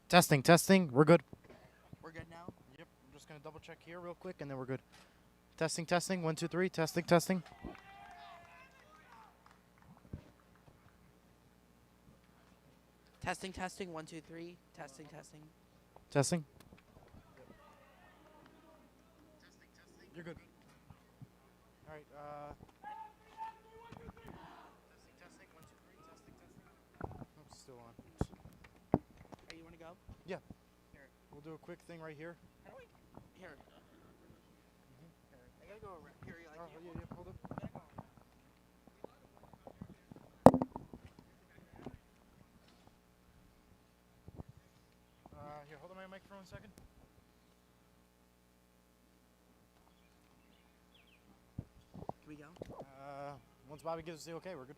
Testing, testing. We're good. We're good now? Yep. I'm just gonna double check here real quick, and then we're good. Testing, testing. 1, 2, 3. Testing, testing. Testing, testing. 1, 2, 3. Testing, testing. Testing. You're good. All right. Testing, testing. 1, 2, 3. Testing, testing. Oops, still on. Hey, you want to go? Yeah. Here. We'll do a quick thing right here. How do I? Here. Here. I gotta go around. Here, Oh, yeah, yeah. Hold up. Here, hold on my microphone a second. Can we go? Once Bobby gives us the okay, we're good.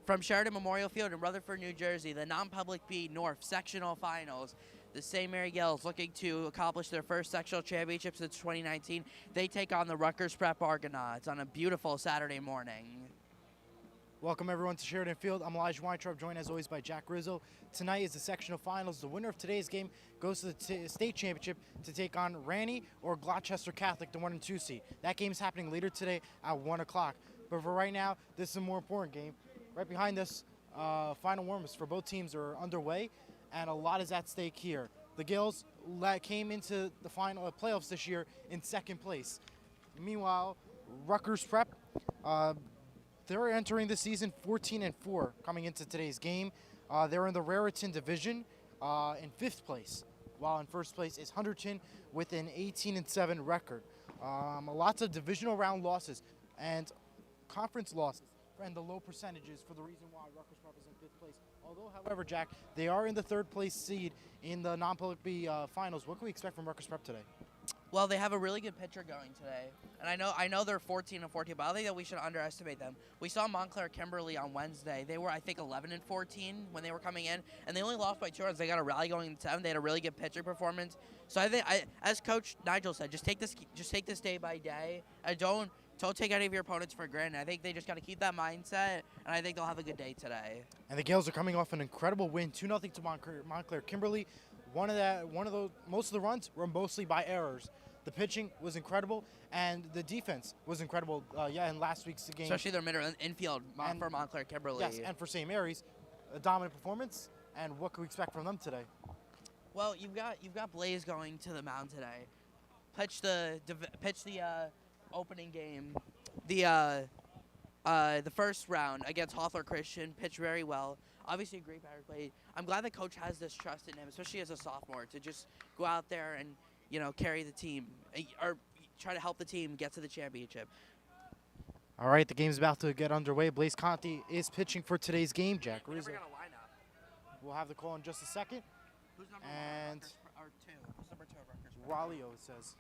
From Sheridan Memorial Field in Rutherford, New Jersey, the non-public B North sectional finals. The St. Mary Gales looking to accomplish their first sectional championship since 2019. They take on the Rutgers Prep Argonauts on a beautiful Saturday morning. Welcome everyone to Sheridan Field. I'm Elijah Weintraub, joined as always by Jack Rizzo. Tonight is the sectional finals. The winner of today's game goes to the state championship to take on Ranny or Gloucester Catholic, the 1 and 2 seed. That game is happening later today at 1 o'clock. But for right now, this is a more important game. Right behind us, final warm-ups for both teams are underway, and a lot is at stake here. The Gales came into the final playoffs this year in second place. Meanwhile, Rutgers Prep, they're entering the season 14-4 coming into today's game. They're in the Raritan division in 5th place, while in 1st place is Hunterton with an 18-7 record. Lots of divisional round losses and conference losses, and the low percentages for the reason why Rutgers Prep is in 5th place. Although, however, Jack, they are in the 3rd place seed in the non-public B finals. What can we expect from Rutgers Prep today? Well, they have a really good pitcher going today, and I know they're 14-14, but I don't think that we should underestimate them. We saw Montclair Kimberly on Wednesday. They were, I think, 11-14 when they were coming in, and they only lost by 2 runs. They got a rally going in 7. They had a really good pitcher performance. So I think, as Coach Nigel said, just take this day by day, and don't take any of your opponents for granted. I think they just got to keep that mindset, and I think they'll have a good day today. And the Gales are coming off an incredible win, 2-0 to Montclair Kimberly. Most of the runs were mostly by errors. The pitching was incredible, and the defense was incredible. In last week's game, Especially their middle infield for Montclair Kimberly. Yes, and for St. Mary's, a dominant performance. And what can we expect from them today? Well, you've got Blaze going to the mound today. Pitch the opening game, the first round against Hawthorne Christian. Pitched very well. Obviously, a great batter play. I'm glad the coach has this trust in him, especially as a sophomore, to just go out there and carry the team or try to help the team get to the championship. All right, the game's about to get underway. Blaze Conti is pitching for today's game, Jack Rizzo. We'll have the call in just a second. Who's number and 1 or 2? Who's number 2 of Rutgers? Walio, it says.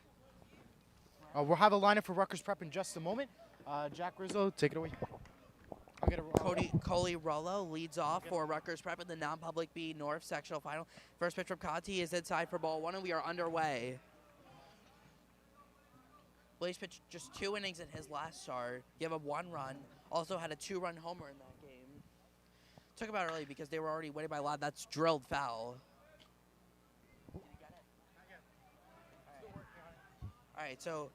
We'll have a lineup for Rutgers Prep in just a moment. Jack Rizzo, take it away. I'll get a Coley Rollo leads off for Rutgers Prep in the non-public B North sectional final. First pitch from Conti is inside for ball 1, and we are underway. Blaze pitched just 2 innings in his last start. Gave up 1 run. Also had a 2-run homer in that game. Took him out early because they were already winning by a lot. That's drilled foul. All right, so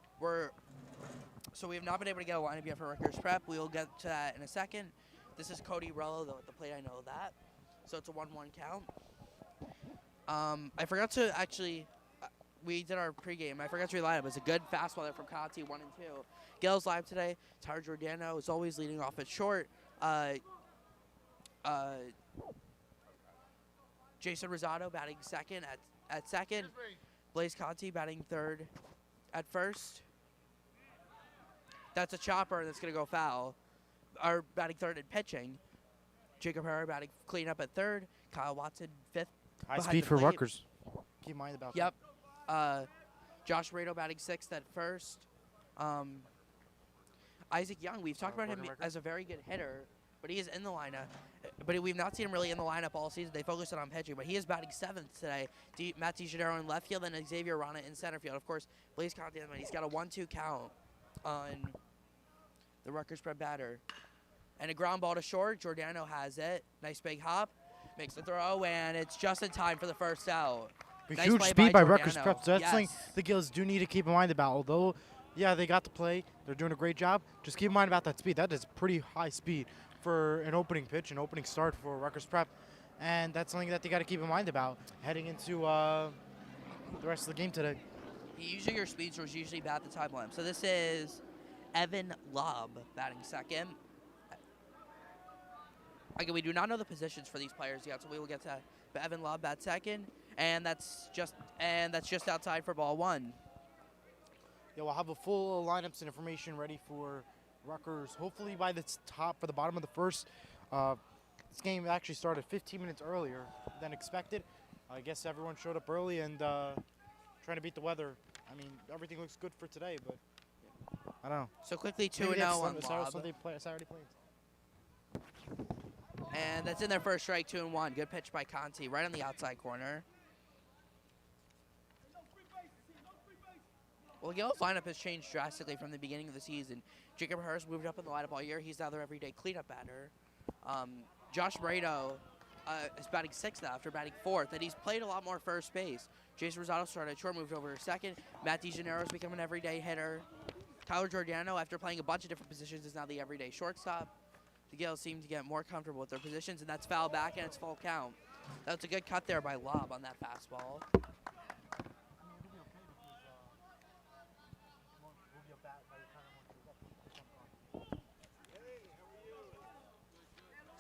we have not been able to get a lineup yet for Rutgers Prep. We will get to that in a second. This is Cody Rello, though, at the plate. I know that. So it's a 1-1 count. I forgot to actually, we did our pregame. I forgot to read lineup. It was a good fastball there from Conti, 1 and 2. Gales live today. Tyler Giordano is always leading off at short. Jason Rosado batting second at second. Blaze Conti batting third at first. That's a chopper that's going to go foul. Our batting third and pitching. Jacob Herrera batting clean up at third. Kyle Watson fifth. high speed for Rutgers. Keep in mind about that. Yep. Josh Rado batting sixth at first. Isaac Young, we've talked about him as a very good hitter, but he is in the lineup. But we've not seen him really in the lineup all season. They focused on pitching, but he is batting seventh today. Matt DiGennaro in left field and Xavier Rana in center field. Of course, Blaze Conti, he's got a 1-2 count on the Rutgers Prep batter. And a ground ball to short. Giordano has it. Nice big hop. Makes the throw, and it's just in time for the first out. A Nice huge play speed by Rutgers Giordano. Prep. So that's something Yes. the Gills do need to keep in mind about. Although, yeah, they got the play. They're doing a great job. Just keep in mind about that speed. That is pretty high speed for an opening pitch, an opening start for Rutgers Prep. And that's something that they got to keep in mind about heading into the rest of the game today. Usually your speed was usually bad at the time limit. So this is Evan Lobb batting second. Again, we do not know the positions for these players yet, so we will get to that. But Evan Lobb bats second, and that's just outside for ball one. Yeah, we'll have a full lineups and information ready for Rutgers. Hopefully by the bottom of the first. This game actually started 15 minutes earlier than expected. I guess everyone showed up early and trying to beat the weather. I mean, everything looks good for today, but I don't know. So quickly 2-0 Maybe on Saturday plays. And that's in their first strike, 2-1. Good pitch by Conti, right on the outside corner. Well, Gil's lineup has changed drastically from the beginning of the season. Jacob Hurst moved up in the lineup all year. He's now their everyday cleanup batter. Josh Moreno is batting sixth now after batting fourth, and he's played a lot more first base. Jason Rosado started short, moved over to second. Matt DeGennaro's become an everyday hitter. Tyler Giordano, after playing a bunch of different positions, is now the everyday shortstop. The Gales seem to get more comfortable with their positions, and that's foul back, and it's full count. That was a good cut there by Lobb on that fastball.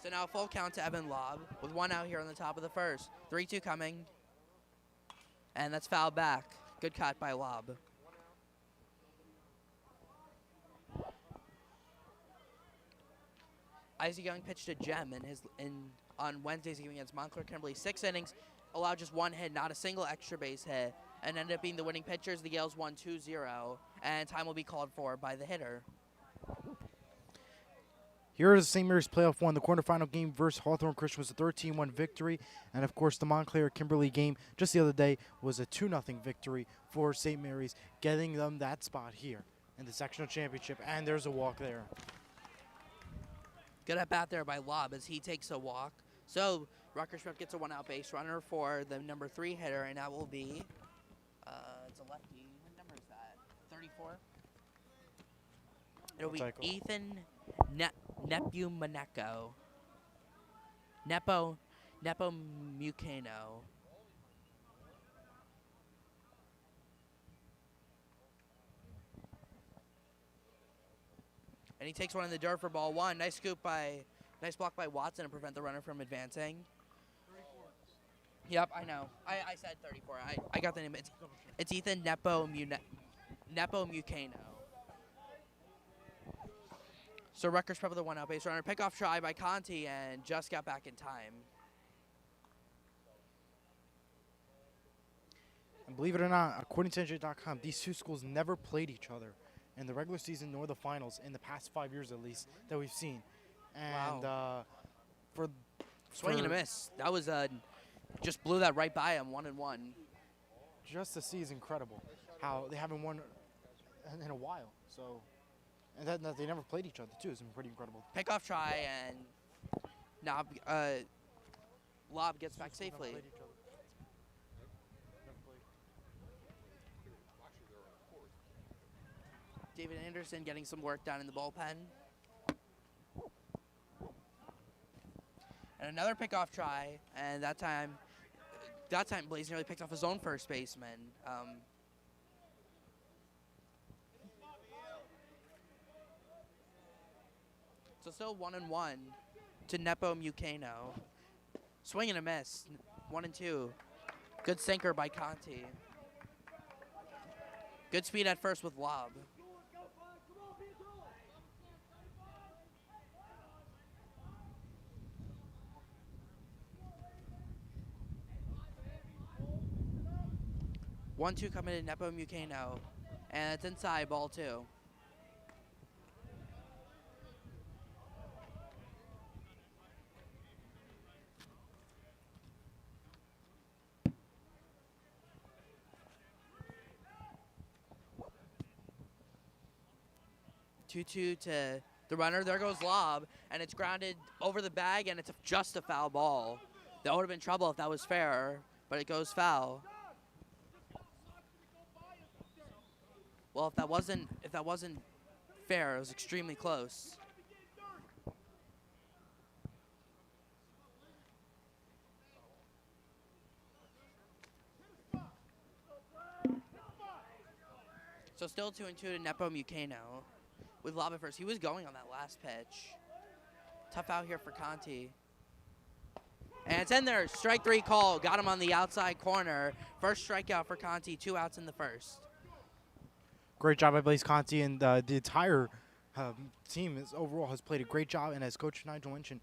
So now full count to Evan Lobb with one out here on the top of the first. 3-2 coming. And that's foul back. Good cut by Lobb. Isaac Young pitched a gem on Wednesday's game against Montclair Kimberly. 6 innings, allowed just one hit, not a single extra base hit, and ended up being the winning pitchers. The Gales won 2-0, and time will be called for by the hitter. Here is the St. Mary's Playoff 1. The quarterfinal game versus Hawthorne Christian was a 13-1 victory. And, of course, the Montclair Kimberly game just the other day was a 2-0 victory for St. Mary's, getting them that spot here in the sectional championship. And there's a walk there. Good at bat there by Lobb as he takes a walk. So Rutgers Prep gets a one-out base runner for the number 3 hitter, and that will be, it's a lefty. What number is that? 34? It'll be Ethan Nepomuceno. Nepomuceno. And he takes one in the dirt for ball one. Nice block by Watson to prevent the runner from advancing. 34. Yep, I know. I said 34. I got the name. It's Ethan Nepomuceno. So Rutgers Prep with a one-out base runner. Pickoff try by Conti and just got back in time. And believe it or not, according to NJ.com, these two schools never played each other in the regular season nor the finals in the past 5 years at least that we've seen. And Wow. For swing and a miss. That was just blew that right by him, 1-1. Just to see is incredible how they haven't won in a while. So, and that they never played each other too is pretty incredible. Pickoff try and now Lobb gets back safely. David Anderson getting some work done in the bullpen. And another pickoff try, and that time Blaze nearly picked off his own first baseman. So still 1-1 to Nepomuceno. Swing and a miss, 1-2. Good sinker by Conti. Good speed at first with Lobb. One-two coming to Nepomuceno, and it's inside, ball 2. Two-two to the runner. There goes Lobb, and it's grounded over the bag, and it's just a foul ball. That would have been trouble if that was fair, but it goes foul. Well, if that wasn't fair, it was extremely close. So still 2-2 to Nepo Mukano with lob at first. He was going on that last pitch. Tough out here for Conti. And it's in there. Strike 3 call. Got him on the outside corner. First strikeout for Conti. 2 outs in the first. Great job by Blaze Conti, and the entire team overall has played a great job. And as Coach Nigel mentioned,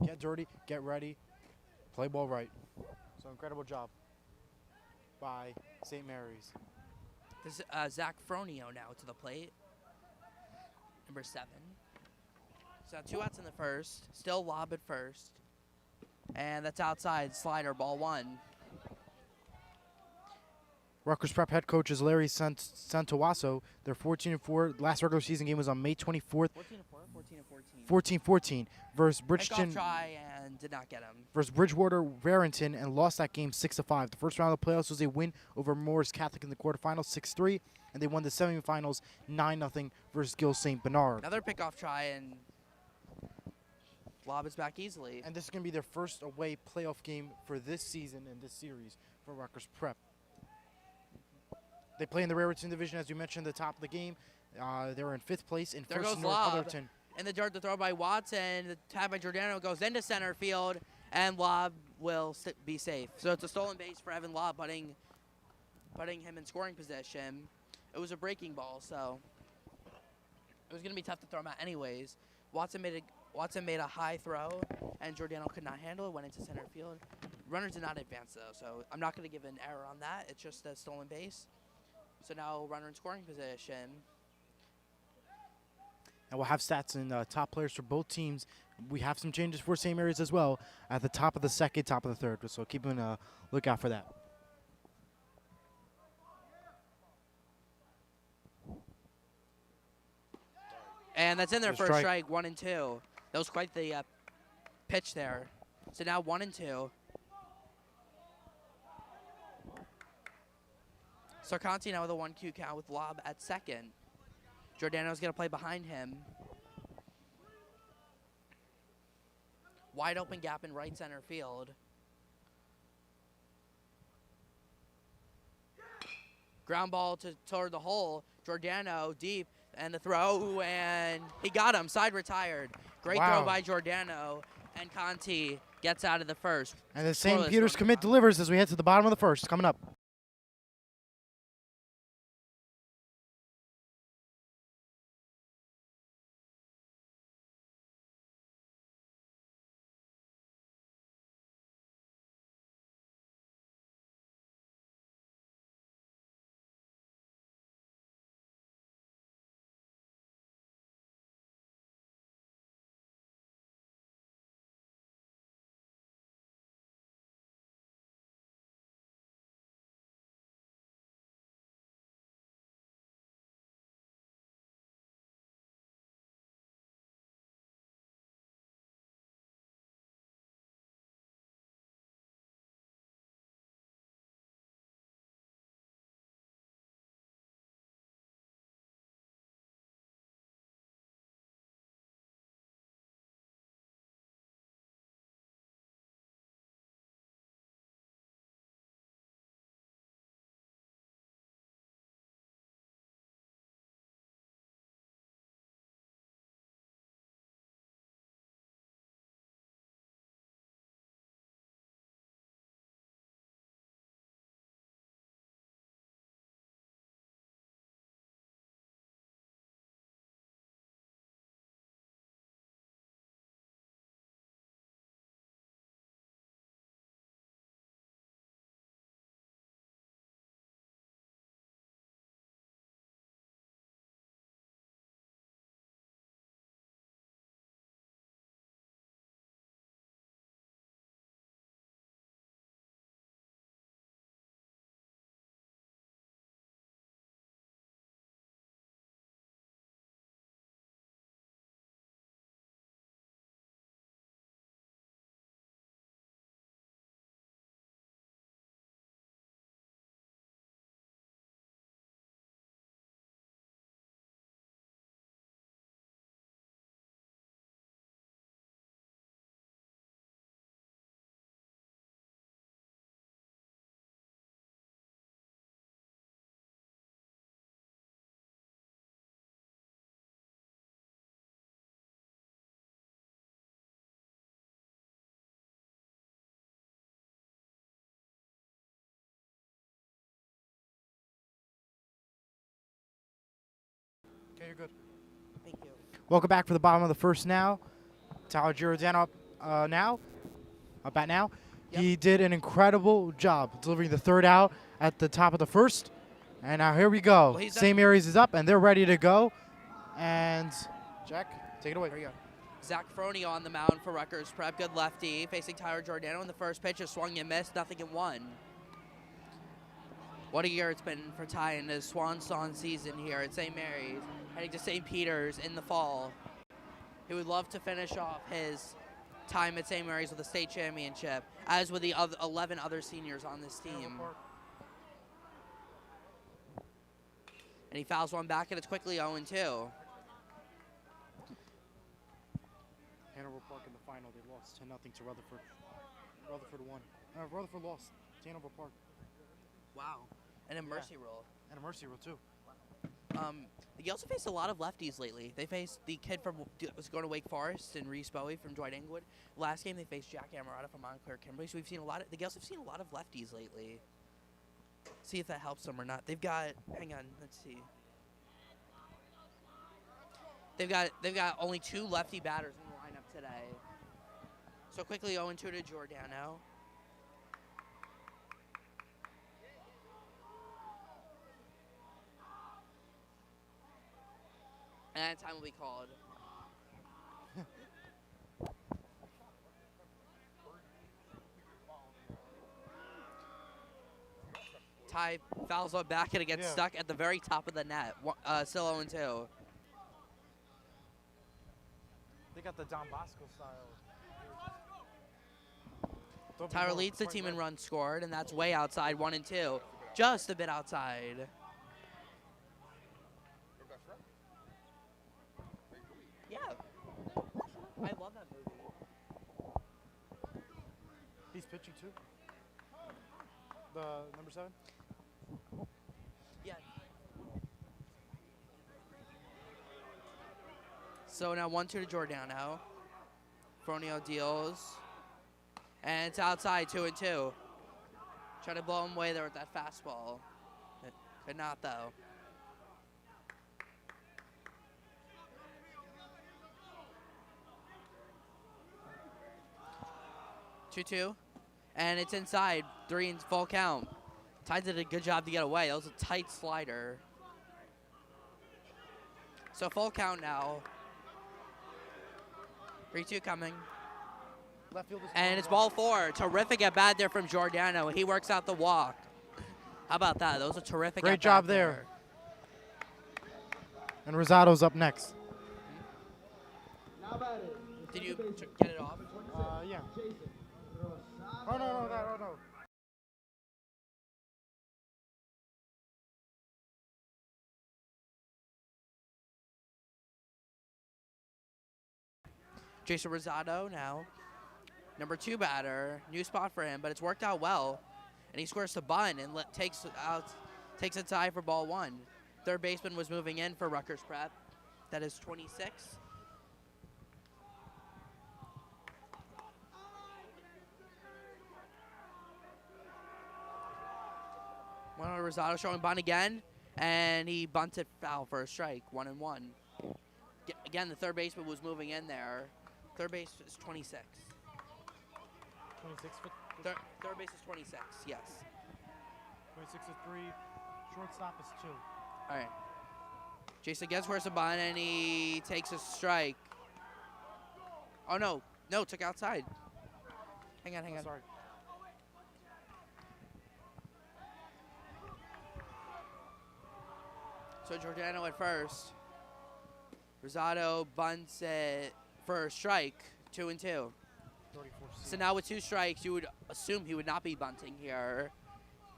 get dirty, get ready, play ball right. So incredible job by St. Mary's. This is Zach Fronio now to the plate. Number 7. So 2 outs in the first. Still lob at first. And that's outside. Slider, ball 1. Rutgers Prep head coach is Larry Santowaso. They're 14-4. Last regular season game was on May 24th. 14-4, 14-14 versus Bridgeton. Pickoff try and did not get him. Versus Bridgewater Warrington, and lost that game 6-5. The first round of the playoffs was a win over Morris Catholic in the quarterfinals 6-3, and they won the semifinals 9-0 versus Gill St. Bernard. Another pickoff try and lob is back easily. And this is going to be their first away playoff game for this season and this series for Rutgers Prep. They play in the Raritan division, as you mentioned at the top of the game. They were in 5th place in There first goes North lob. Otherton. In the dirt, the throw by Watson. The tap by Giordano goes into center field, and Lob will be safe. So it's a stolen base for Evan Lob, putting him in scoring position. It was a breaking ball, so it was going to be tough to throw him out anyways. Watson made a high throw, and Giordano could not handle it, went into center field. Runners did not advance, though, so I'm not going to give an error on that. It's just a stolen base. So now runner in scoring position. And we'll have stats and top players for both teams. We have some changes for St. Mary's as well at the top of the second, top of the third. So keep a lookout for that. And that's in there Good for a strike, 1-2. That was quite the pitch there. So now 1-2. Sarconti now with a 1-2 count with Lob at second. Giordano's going to play behind him. Wide open gap in right center field. Ground ball toward the hole. Giordano deep, and the throw, and he got him. Side retired. Great throw by Giordano, and Conti gets out of the first. And the St. Peter's commit delivers as we head to the bottom of the first. Coming up. Okay, you're good. Thank you. Welcome back for the bottom of the first now. Tyler Giordano up now. Up at now. Yep. He did an incredible job delivering the third out at the top of the first. And now here we go. Well, St. Mary's is up, and they're ready to go. And Jack, take it away. Here we go. Zach Fronio on the mound for Rutgers Prep. Good lefty facing Tyler Giordano in the first pitch. Just swung and missed. Nothing in one. What a year it's been for Ty in his swan song season here at St. Mary's. Heading to St. Peter's in the fall. He would love to finish off his time at St. Mary's with a state championship, as with the 11 other seniors on this team. And he fouls one back, and it's quickly 0-2. Hanover Park in the final, they lost 10-0 to Rutherford. Rutherford won. Rutherford lost to Hanover Park. Wow. And a mercy rule. And a mercy rule, too. They also faced a lot of lefties lately. They faced the kid from was going to Wake Forest and Reese Bowie from Dwight Englewood. Last game they faced Jack Amarada from Montclair Kimberly. So we've seen a lot of the Gales have seen a lot of lefties lately. See if that helps them or not. They've got hang on, let's see. They've got only 2 lefty batters in the lineup today. So quickly 0-2 to Giordano. And time will be called. Ty fouls up back and it gets stuck at the very top of the net. Still 0-2. They got the Don Bosco style. Tyler leads the team in runs scored, and that's way outside, 1-2. Just a bit outside. Yeah. I love that movie. He's pitching too? The number 7? Yeah. So now 1-2 to Giordano. Fronio deals. And it's outside, 2-2. Try to blow him away there with that fastball. Could not, though. Two, and it's inside. 3 in full count. Ty did a good job to get away. That was a tight slider. So full count now. 3-2 coming. Left field is And it's ball 4. Terrific at bat there from Giordano. He works out the walk. How about that? That was a terrific Great at job bat there. And Rosado's up next. Did you get it off? Yeah. Oh, no. Jason Rosado now. Number 2 batter. New spot for him, but it's worked out well. And he scores the bunt and takes a tie for ball 1. Third baseman was moving in for Rutgers Prep. That is 26. Rosado showing bunt again, and he bunted foul for a strike, 1-1. Again, the third baseman was moving in there. Third base is 26. 26 Third base is 26, yes. 26 is 3. Shortstop is 2. All right. Jason gets where's the bunt, and he takes a strike. Oh, no, took outside. Hang on. Sorry. So Giordano at first. Rosado bunts it for a strike, 2-2. So now with 2 strikes, you would assume he would not be bunting here.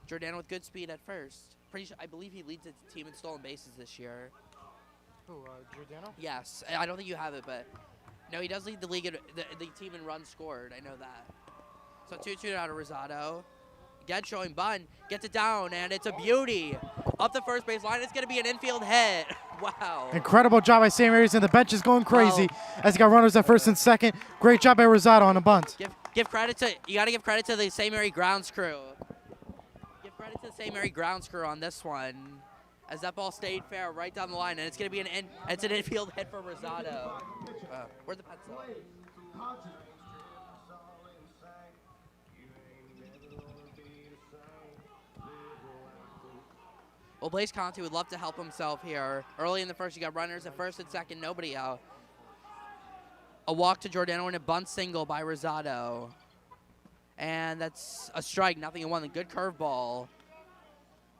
Giordano with good speed at first. I believe he leads the team in stolen bases this year. Who, Giordano? Yes, I don't think you have it, but no, he does lead the league, the team in runs scored. I know that. So 2-2 out of Rosado. Again, showing bunt, gets it down, and it's a beauty. Up the first base line, it's going to be an infield hit. Wow. Incredible job by St. Mary's, and the bench is going crazy as he got runners at first and second. Great job by Rosado on a bunt. Give credit to, you got to give credit to the St. Mary grounds crew. Give credit to the St. Mary grounds crew on this one. as that ball stayed fair right down the line, and it's going to be it's an infield hit for Rosado. Where's the pencil? Well, Blaze Conti would love to help himself here. Early in the first, you got runners at first and second, nobody out. A walk to Giordano and a bunt single by Rosado. And that's a strike, 0-1. Good curveball.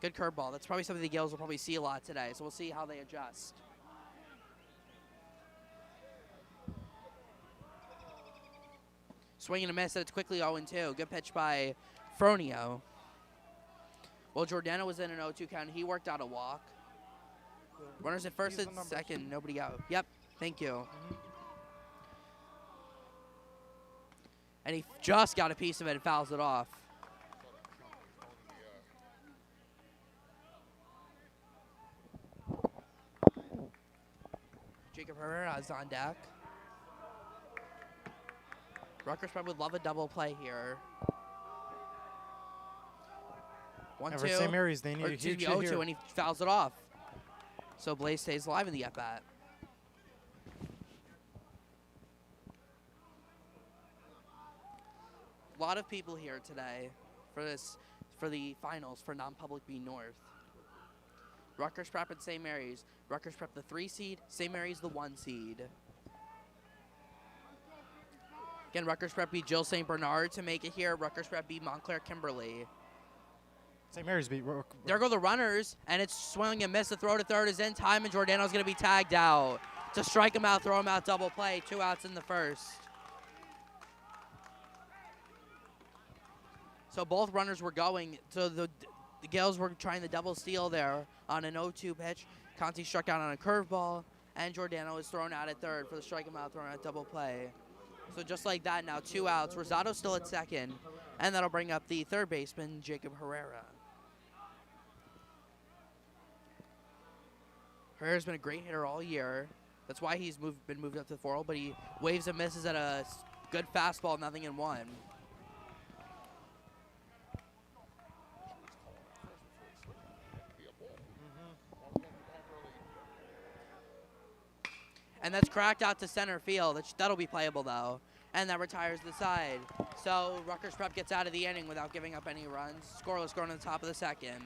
Good curveball. That's probably something the Gales will probably see a lot today, so we'll see how they adjust. Swing and a miss, and it's quickly 0-2. Good pitch by Fronio. Well, Giordano was in an 0-2 count. He worked out a walk. Runners at first and second, nobody out. Yep, thank you. And he just got a piece of it and fouls it off. Jacob Herrera is on deck. Rutgers probably would love a double play here. 1-2. For St. Mary's, they need a huge hit 0-2, here. and he fouls it off. So Blaze stays alive in the at-bat. A lot of people here today for the finals for non-public B North. Rutgers Prep and St. Mary's. Rutgers Prep the 3 seed, St. Mary's the 1 seed. Again, Rutgers Prep beat Jill St. Bernard to make it here. Rutgers Prep beat Montclair Kimberly. St. Mary's beat. There go the runners, and it's swing and miss. The throw to third is in time, and Giordano's going to be tagged out. To strike him out, throw him out, double play. 2 outs in the first. So both runners were going. So the Gales were trying the double steal there on an 0-2 pitch. Conti struck out on a curveball, and Giordano is thrown out at third for the strike him out, thrown out double play. So just like that, now 2 outs. Rosado still at second, and that'll bring up the third baseman, Jacob Herrera. Herrera's been a great hitter all year. That's why he's been moved up to the 4-hole, but he waves and misses at a good fastball, 0-1. And that's cracked out to center field. That'll be playable, though. And that retires the side. So Rutgers Prep gets out of the inning without giving up any runs. Scoreless going to the top of the second.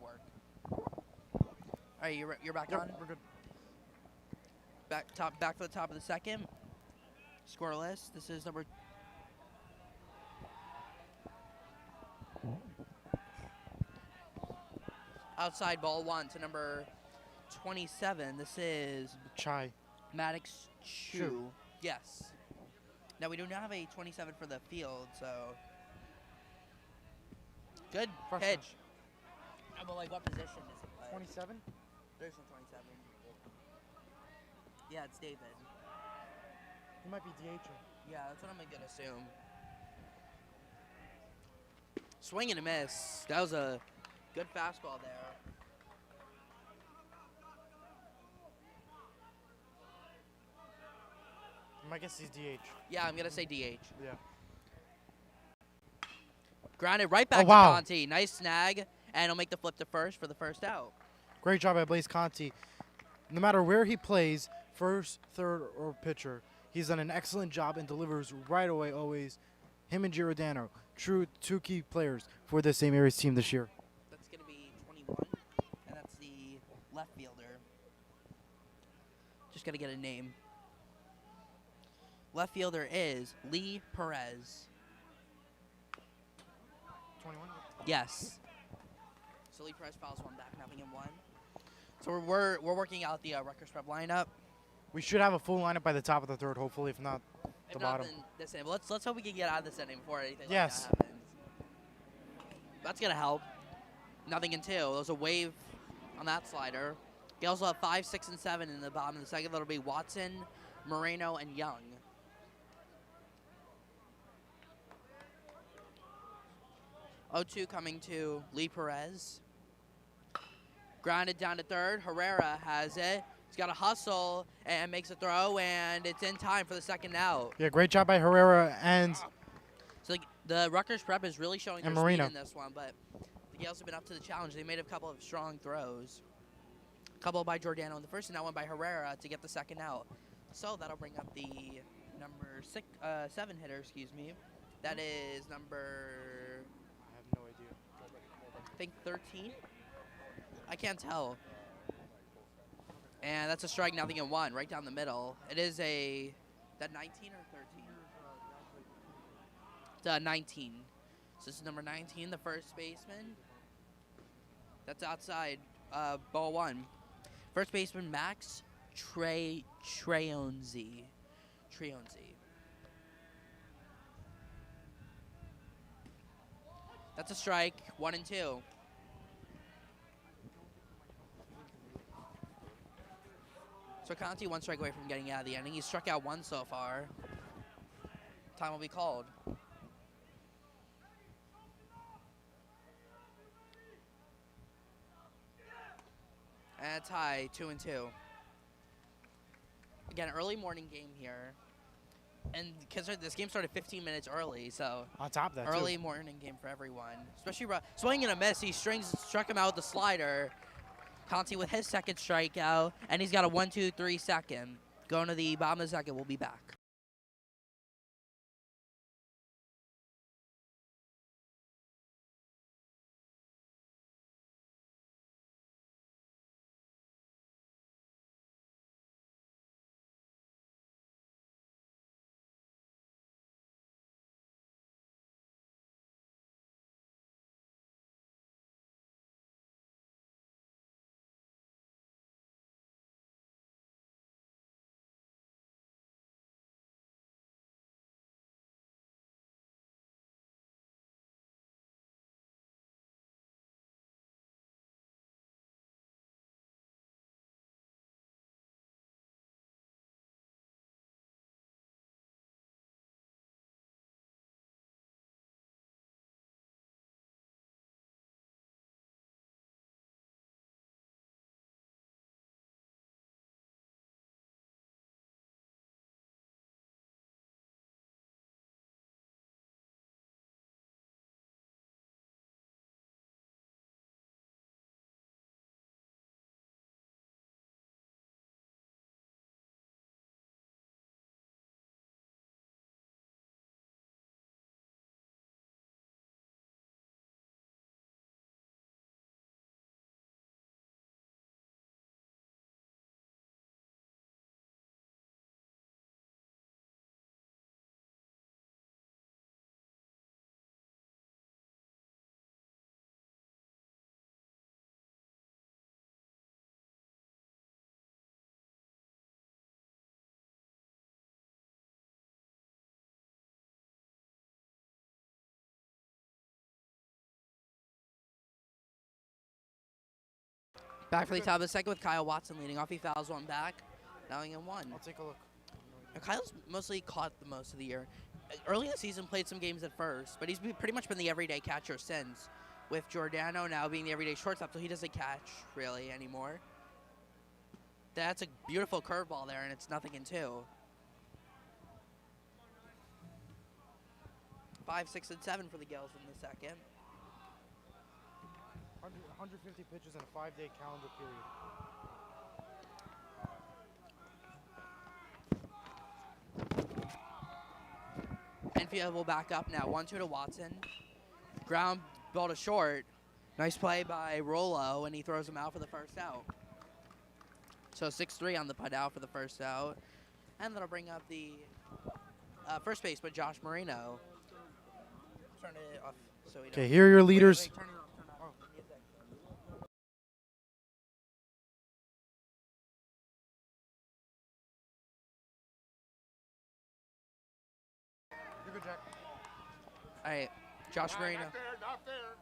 Work. All right, you're back on? We're good. Back for the top of the second. Scoreless. This is number... Outside ball 1 to number 27. This is... Chai. Maddox Chu. Yes. Now, we do not have a 27 for the field, so... Good pitch. But like, what position does he play? 27? There's no 27. Yeah, it's David. He might be DH. Yeah, that's what I'm gonna assume. Swing and a miss. That was a good fastball there. I guess he's DH. Yeah, I'm going to say DH. Yeah. Grounded right back Oh, wow. to Conti. Nice snag, and he'll make the flip to first for the first out. Great job by Blaze Conti. No matter where he plays, first, third, or pitcher, he's done an excellent job and delivers right away always. Him and Giordano, true two key players for the St. Mary's team this year. That's going to be 21, and that's the left fielder. Just got to get a name. Left fielder is Lee Perez. 21? Yes. So Lee Perez fouls one back, 0-1. So we're working out the Rutgers prep lineup. We should have a full lineup by the top of the third, hopefully, if not If the not, bottom. then this inning. But let's hope we can get out of this inning before anything Yes. like that happens. That's gonna help. 0-2. There was a wave on that slider. You also have 5, 6, and 7 in the bottom of the second. That'll be Watson, Moreno, and Young. O2 coming to Lee Perez. Grounded down to third. Herrera has it. He's got to hustle and makes a throw, and it's in time for the second out. Yeah, great job by Herrera and So the Rutgers prep is really showing their Moreno. speed in this one, but the Gales have been up to the challenge. They made a couple of strong throws. A couple by Giordano in the first, and that one by Herrera to get the second out. So that'll bring up the number 7 hitter, excuse me. That is number, I have no idea. I think 13. I can't tell. And that's a strike, 0-1, right down the middle. It is that 19 or 13? 19. So this is number 19, the first baseman. That's outside, ball 1. First baseman, Max Treonzi. That's a strike, 1-2. So Conti 1 strike away from getting out of the inning. He's struck out 1 so far. Time will be called. And tie, 2-2. Again, early morning game here. And because this game started 15 minutes early, so On top of that, early morning game for everyone. Especially swinging and a miss. He struck him out with the slider. Conti with his second strikeout, and he's got a 1-2-3 second. Going to the bottom of the second, we'll be back. Back for the top of the second with Kyle Watson leading off. He fouls one back. 0-1. I'll take a look. Kyle's mostly caught the most of the year. early in the season played some games at first, but pretty much been the everyday catcher since, with Giordano now being the everyday shortstop, so he doesn't catch really anymore. That's a beautiful curveball there, and it's 0-2. 5, 6, and 7 for the Gales in the second. 150 pitches in a 5-day calendar period. Enfield will back up now. 1-2 to Watson. Ground ball to short. Nice play by Rollo, and he throws him out for the first out. So 6-3 on the put out for the first out. And that'll bring up the first baseman, Josh Marino. Turn it off. So Okay, here are your leaders. Wait, turn it off. Turn it off. Music. You're good, Jack. All right, Josh Marino. Not there.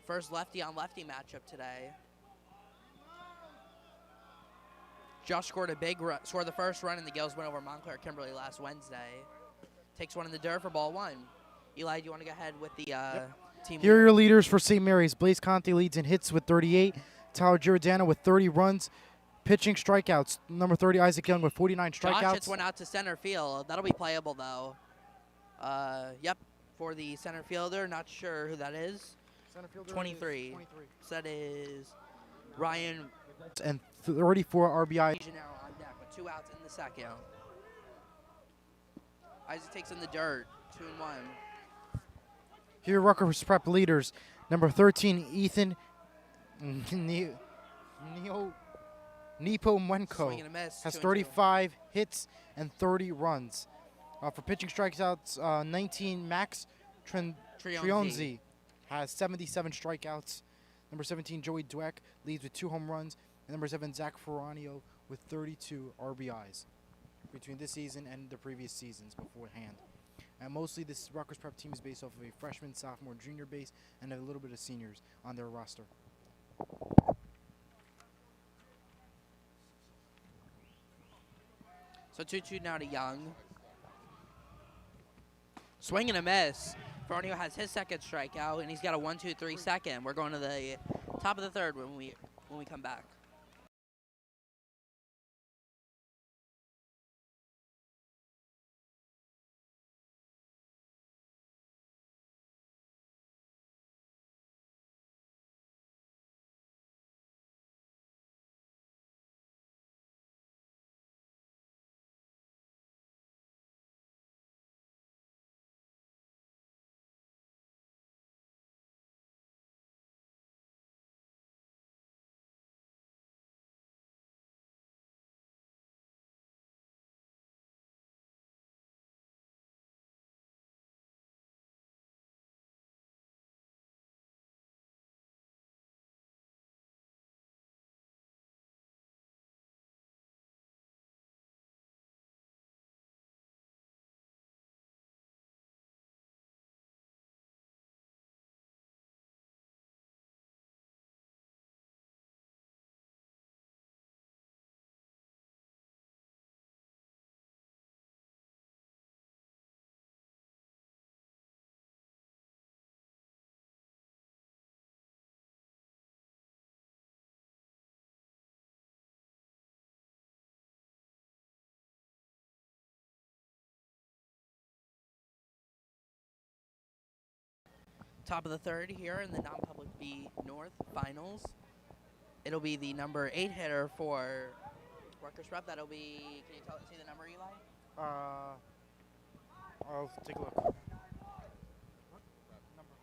First lefty on lefty matchup today. Josh scored a big run, scored the first run in the Gales win over Montclair Kimberly last Wednesday. Takes one in the dirt for ball one. Eli, do you want to go ahead with the team? Here are your leaders for St. Mary's. Blaze Conte leads in hits with 38. Tyler Giordano with 30 runs. Pitching strikeouts. Number 30, Isaac Young with 49 strikeouts. Josh hits one out to center field. That'll be playable, though. Yep, for the center fielder. Not sure who that is. Center fielder 23. is 23. So that is Ryan. And 34 RBI. Now on deck with 2 outs in the second. Isaac takes in the dirt. 2-1. Here are Rutgers Prep leaders. Number 13, Ethan Nepomenko Swing and a miss. has 2-2. 35 hits and 30 runs. For pitching strikeouts, 19, Max Trionzi has 77 strikeouts. Number 17, Joey Dweck leads with 2 home runs. And number 7, Zach Ferranio with 32 RBIs between this season and the previous seasons beforehand. And mostly this Rutgers Prep team is based off of a freshman, sophomore, junior base and a little bit of seniors on their roster. So 2-2 now to Young. Swing and a miss. Ferranio has his second strikeout, and he's got a 1-2-3 second. We're going to the top of the third when we come back. Top of the third here in the non-public B North Finals. It'll be the number 8 hitter for Rutgers Prep. That'll be, can you see the number, Eli? I'll take a look. What number?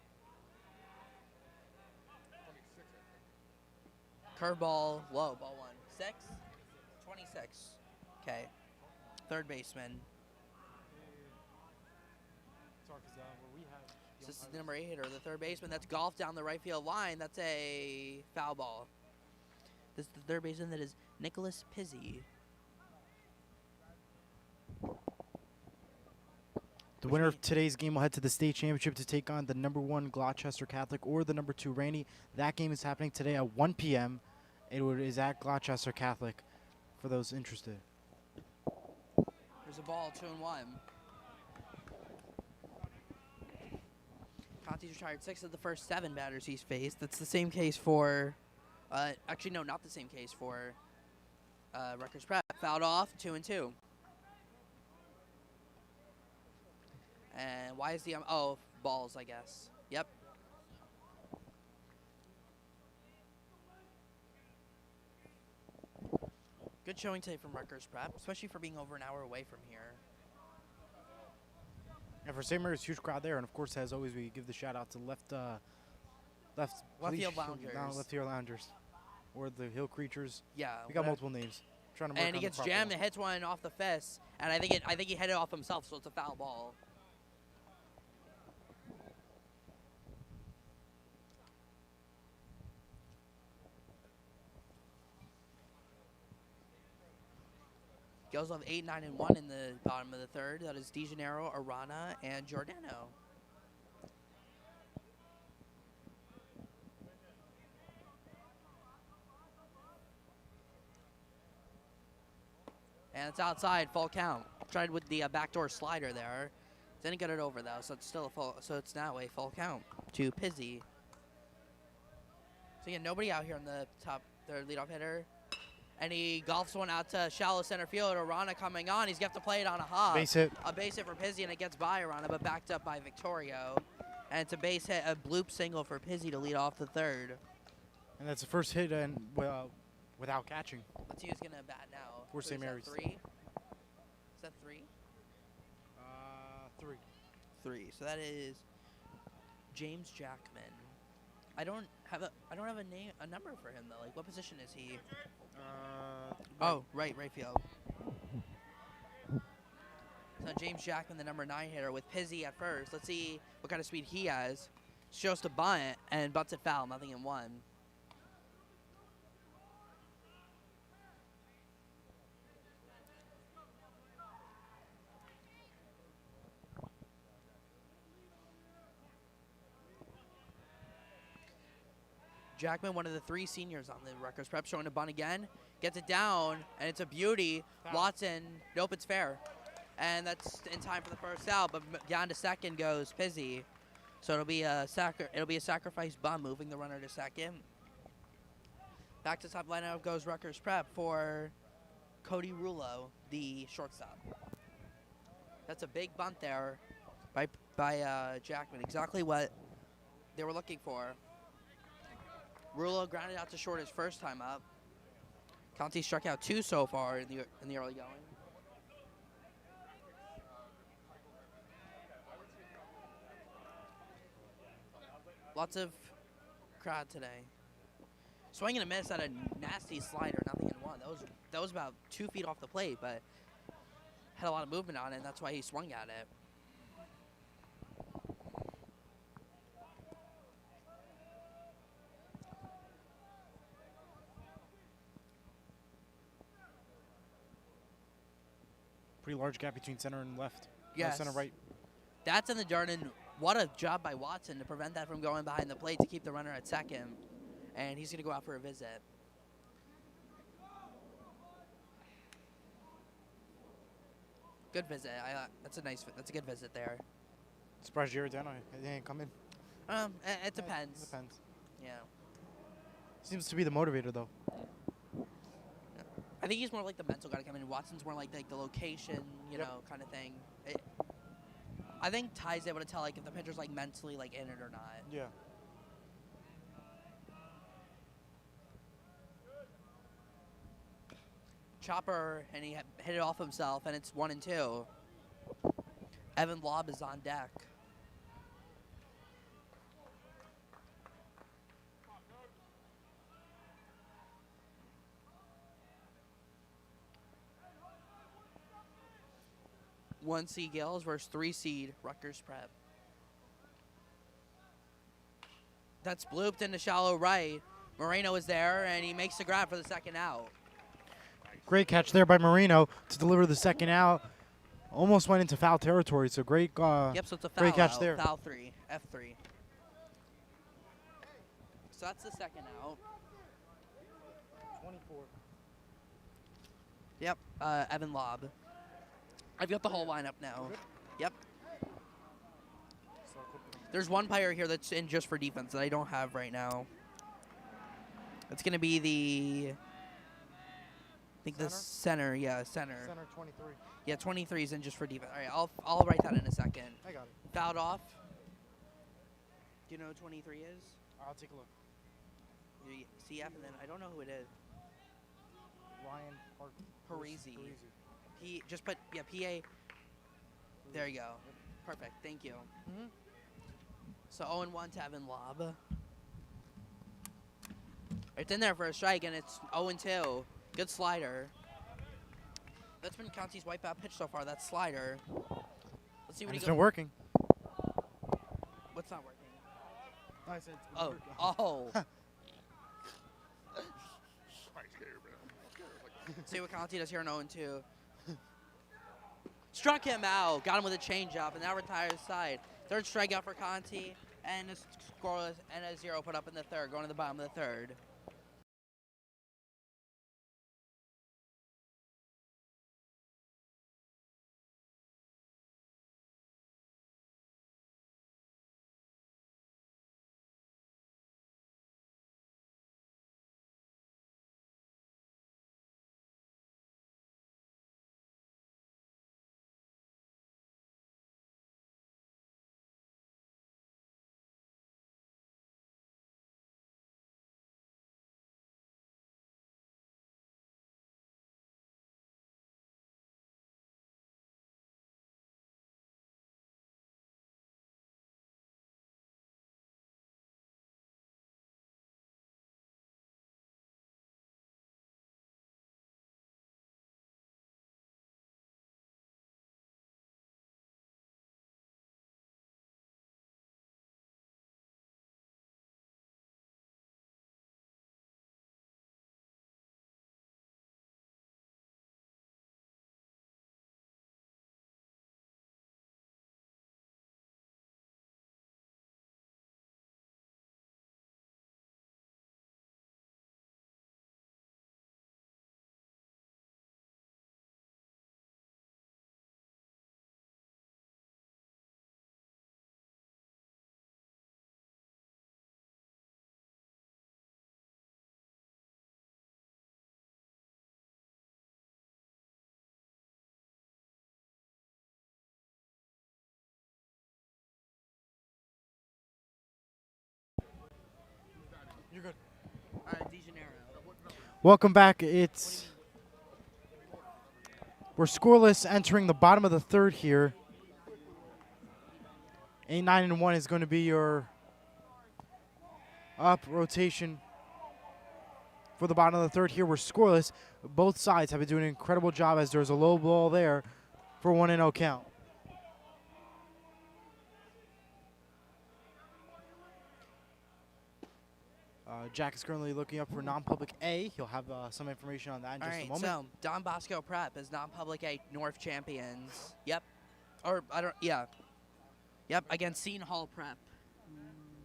26, I think. Curveball, low, ball 1. 6? 26. Okay. Third baseman. Sorry, 'cause where we have So this is the number 8 hitter, the third baseman. That's golf down the right field line. That's a foul ball. This is the third baseman. That is Nicholas Pizzi. The winner of today's game will head to the state championship to take on the number 1 Gloucester Catholic or the number 2 Rainey. That game is happening today at 1 p.m. It is at Gloucester Catholic for those interested. There's a ball, 2-1. Conti's retired 6 of the first 7 batters he's faced. That's the same case for, actually no, not the same case for Rutgers Prep. Fouled off, 2-2. And why is the, oh, balls, I guess. Yep. Good showing today from Rutgers Prep, especially for being over an hour away from here. And for St. Mary's, huge crowd there. And of course, as always, we give the shout out to left field loungers. No, left field loungers. Or the Hill Creatures. Yeah. We got multiple names. Trying to work And he on the gets proper jammed one. and hits one off the fist. And I think he hit it off himself, so it's a foul ball. Girls have 8, 9, and 1 in the bottom of the third. That is DeGeneiro, Arana, and Giordano. And it's outside, full count. Tried with the backdoor slider there. Didn't get it over though, so it's still a full. So it's now a full count to Pizzi. So yeah, nobody out here on the top, their leadoff hitter. And he golfs one out to shallow center field. Arana coming on. He's got to play it on a hop. Base hit. A base hit for Pizzi, and it gets by Arana, but backed up by Victorio. And it's a base hit, a bloop single for Pizzi to lead off the third. And that's the first hit and without catching. Let's see who's going to bat now. For St. Mary's. 3? Is that 3? 3. 3. So that is James Jackman. I don't have a number for him though. Like, what position is he? Oh, right field. So James Jackman, the number 9 hitter, with Pizzi at first. Let's see what kind of speed he has. Shows to bunt and butts it foul, nothing in 1. Jackman, one of the 3 seniors on the Rutgers Prep, showing a bunt again. Gets it down, and it's a beauty. Foul. Watson, nope, it's fair. And that's in time for the first out, but down to second goes Pizzi. So it'll be a sacrifice bunt, moving the runner to second. Back to top lineup goes Rutgers Prep for Cody Rulo, the shortstop. That's a big bunt there by Jackman. Exactly what they were looking for. Rulo grounded out to short his first time up. Conti struck out 2 so far in the early going. Lots of crowd today. Swing and a miss at a nasty slider, nothing in 1. That was about 2 feet off the plate, but had a lot of movement on it, and that's why he swung at it. Pretty large gap between center and left. Yes. Center right. That's in the dirt, and what a job by Watson to prevent that from going behind the plate to keep the runner at second. And he's going to go out for a visit. Good visit. That's a good visit there. Surprised Giordano didn't come in. It depends. It depends. Yeah. Seems to be the motivator though. I think he's more like the mental guy to come in. Watson's more like the location, you know, kind of thing. I think Ty's able to tell like if the pitcher's like mentally like in it or not. Yeah. Chopper, and he hit it off himself, and it's 1-2. Evan Lobb is on deck. One seed Gales versus 3 seed Rutgers Prep. That's blooped into shallow right. Moreno is there, and he makes the grab for the second out. Great catch there by Marino to deliver the second out. Almost went into foul territory, so great. Yep, so it's a foul great catch out. there. Foul 3, F3. So that's the second out. 4. Yep. Evan Lobb. I've got the whole lineup now. Good? Yep. Start clipping. There's one player here that's in just for defense that I don't have right now. It's gonna be the. I think the center. Yeah, center. Center 23. Yeah, 23 is in just for defense. All right, I'll write that in a second. I got it. Fouled off. Do you know who 23 is? I'll take a look. CF, and then I don't know who it is. Ryan Parisi. He just put PA. There you go. Perfect. Thank you. Mm-hmm. So 0-1 to Evan Lobb. It's in there for a strike, and it's 0-2. Good slider. That's been Conti's wipeout pitch so far. That slider. Let's see what It's he been goes. working. What's not working? I said it's been working. Oh. See what Conti does here in 0-2. Struck him out. Got him with a changeup, and now retires side. Third strikeout for Conti, and a scoreless and a 0 put up in the third, going to the bottom of the third. You're good. DeGenero. Welcome back. We're scoreless entering the bottom of the third here. 8-9-1 is going to be your up rotation for the bottom of the third here. We're scoreless. Both sides have been doing an incredible job as there's a low ball there for 1-0 count. Jack is currently looking up for non-public A. He'll have some information on that in just a moment. So Don Bosco Prep is non-public A North champions. Yep. Or I don't. Yeah. Yep. Against Seton Hall Prep.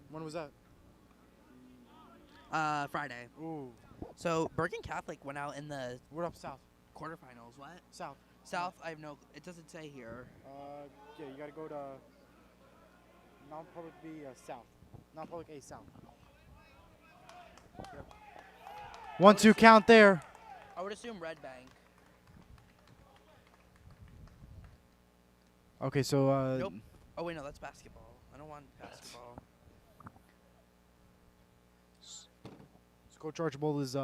When was that? Friday. Ooh. So Bergen Catholic went out in the We're up south. quarterfinals. What? South. South. I have no. It doesn't say here. Yeah, you got to go to non-public B south. Non-public A south. Yep. 1-2 count there. I would assume Red Bank. Okay, so Nope. Oh wait, no, that's basketball. I don't want basketball. So Coach Archibald is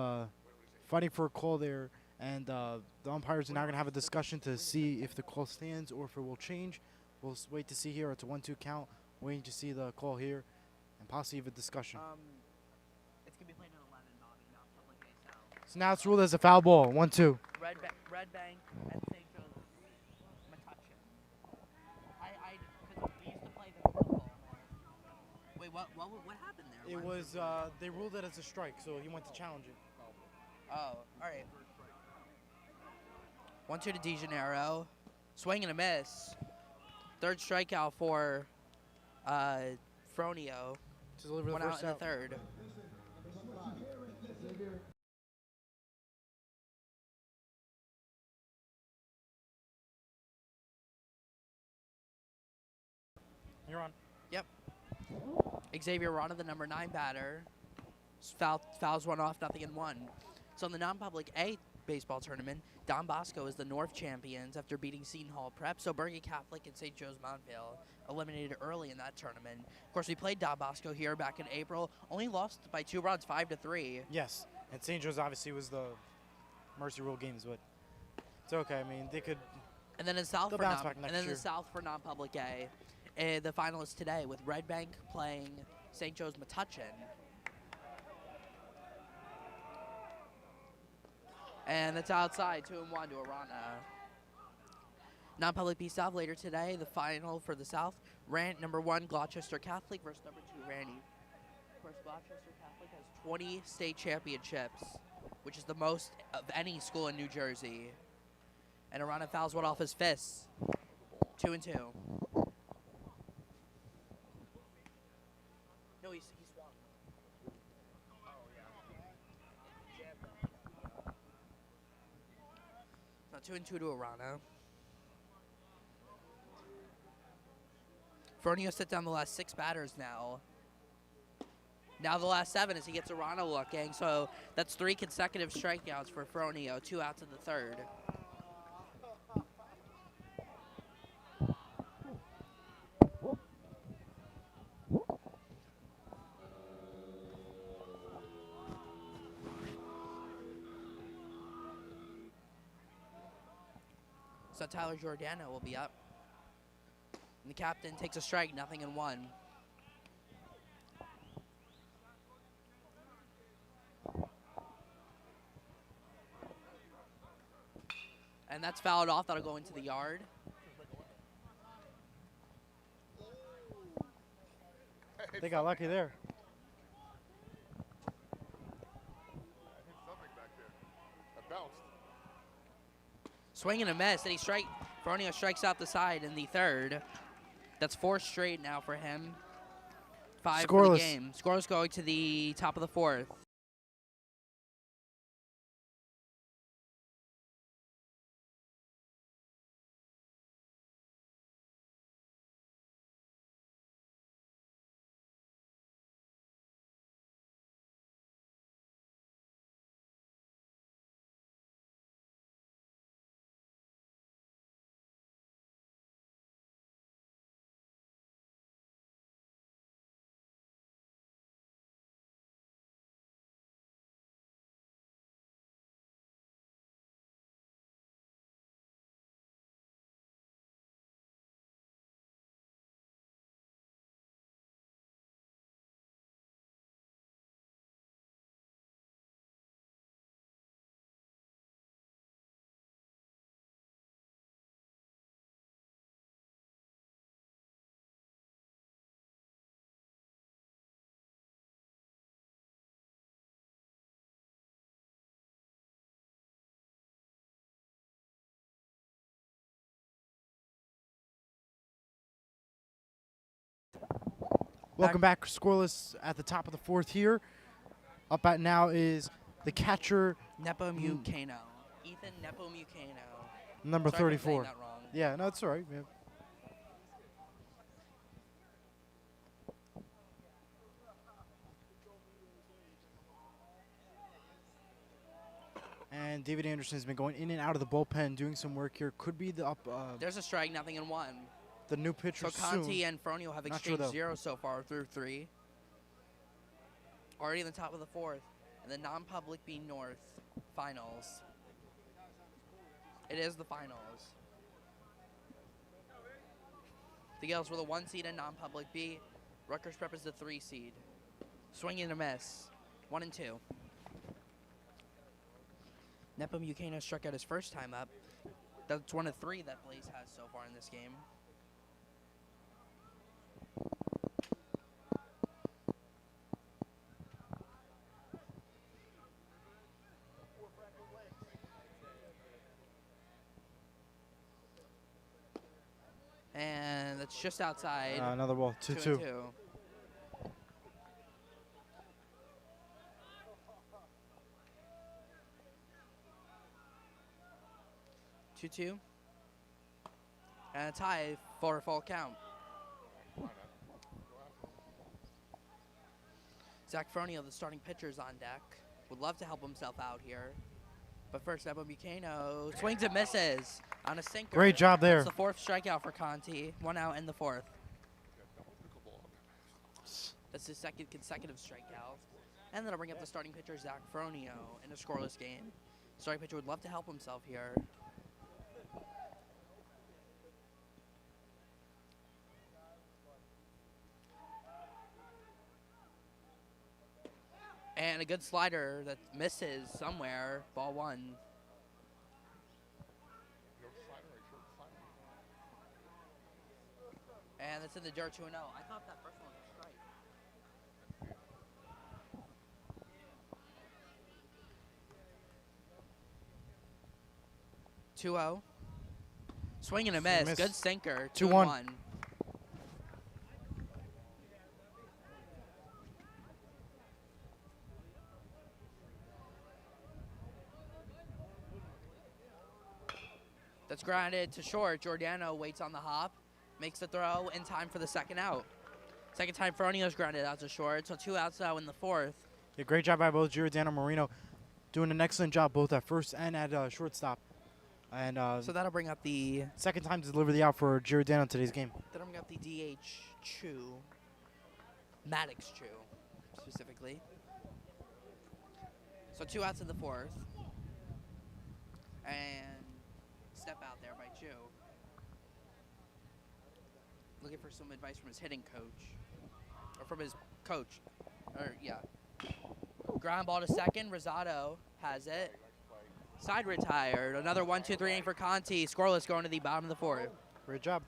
fighting for a call there, and the umpires are now going to have a discussion to see if the call stands or if it will change. We'll wait to see here. It's a 1-2 count. Waiting to see the call here, and possibly have a discussion. It's gonna be played at 11, Bobby, not public A South. So now it's ruled as a foul ball. 1-2. Red Bank and St. Joseph Metuchen. Because we used to play the football. Wait, what happened there? It was they ruled it as a strike, so he went to challenge it. Oh, all right. 1-2 to DeGenero. Swing and a miss. Third strikeout for Fronio. To deliver the Went out first in the out. third. on. Yep. Xavier Rana, the number 9 batter, fouls one off, 0-1. So in the non-public A baseball tournament, Don Bosco is the North champions after beating Seton Hall Prep. So Bergen Catholic and St. Joe's Montvale eliminated early in that tournament. Of course, we played Don Bosco here back in April. Only lost by 2 runs, 5-3. Yes, and St. Joe's obviously was the Mercy Rule games, but it's okay. I mean, they could. And then in South They'll for bounce back next year. the South for non-public A, the finalists today with Red Bank playing St. Joe's Metuchen. And that's outside, 2-1 to Arana. Non-public B South later today, the final for the South. Number 1 Gloucester Catholic versus number 2 Randy. Of course, Gloucester Catholic has 20 state championships, which is the most of any school in New Jersey. And Arana fouls one off his fists. 2-2. No, he swung. Now 2-2 to Arana. Fronio set down the last 6 batters now. Now the last 7 as he gets Arana looking. So that's 3 consecutive strikeouts for Fronio, 2 outs in the 3rd. So Tyler Giordano will be up. And the captain takes a strike, 0-1. And that's fouled off. That'll go into the yard. They got lucky there. Swing and a miss, and Fronio strikes out the side in the 3rd. That's 4 straight now for him. 5 for the game. Scoreless going to the top of the 4th. Welcome back. Scoreless at the top of the 4th here. Up at now is the catcher. Nepomuceno. Ethan Nepomuceno. Number Sorry 34. for saying that wrong. Yeah, no, it's all right. Yeah. And David Anderson has been going in and out of the bullpen, doing some work here. Could be the up. There's a strike, 0-1. The new pitcher So Conti soon. and Fronio have Not sure, exchanged though. 0 so far through 3. Already in the top of the 4th. And the non-public B North finals. It is the finals. The Gales were the 1 seed in non-public B. Rutgers Prep is the 3 seed. Swing and a miss. 1-2. Nepomuceno struck out his first time up. That's 1 of 3 that Blaze has so far in this game. And that's just outside. Another ball, 2-2. 2-2. And a tie for a full count. Zach Fronio, the starting pitcher, is on deck. Would love to help himself out here. But first, Evan Bucano swings and misses on a sinker. Great job there. That's the 4th strikeout for Conti. 1 out in the 4th. That's his 2nd consecutive strikeout. And then I'll bring up the starting pitcher, Zach Fronio, in a scoreless game. Starting pitcher would love to help himself here. And a good slider that misses somewhere. Ball 1. And it's in the dirt 2-0. I thought that first one was a strike. 2-0. Swing and a miss. Good sinker. 2-1. That's grounded to short. Giordano waits on the hop. Makes the throw in time for the 2nd out. Second time Fronio's grounded out to short. So 2 outs now in the 4th. Yeah, great job by both Giordano Marino. Doing an excellent job both at first and at shortstop. And so that'll bring up the 2nd time to deliver the out for Giordano today's game. That'll bring up the DH Chu. Maddox Chu, specifically. So 2 outs in the 4th. And step out there by Chu. Looking for some advice from his hitting coach. Or from his coach. Or, yeah. Ground ball to 2nd. Rosado has it. Side retired. Another 1-2-3 inning for Conti. Scoreless going to the bottom of the 4th. Great job.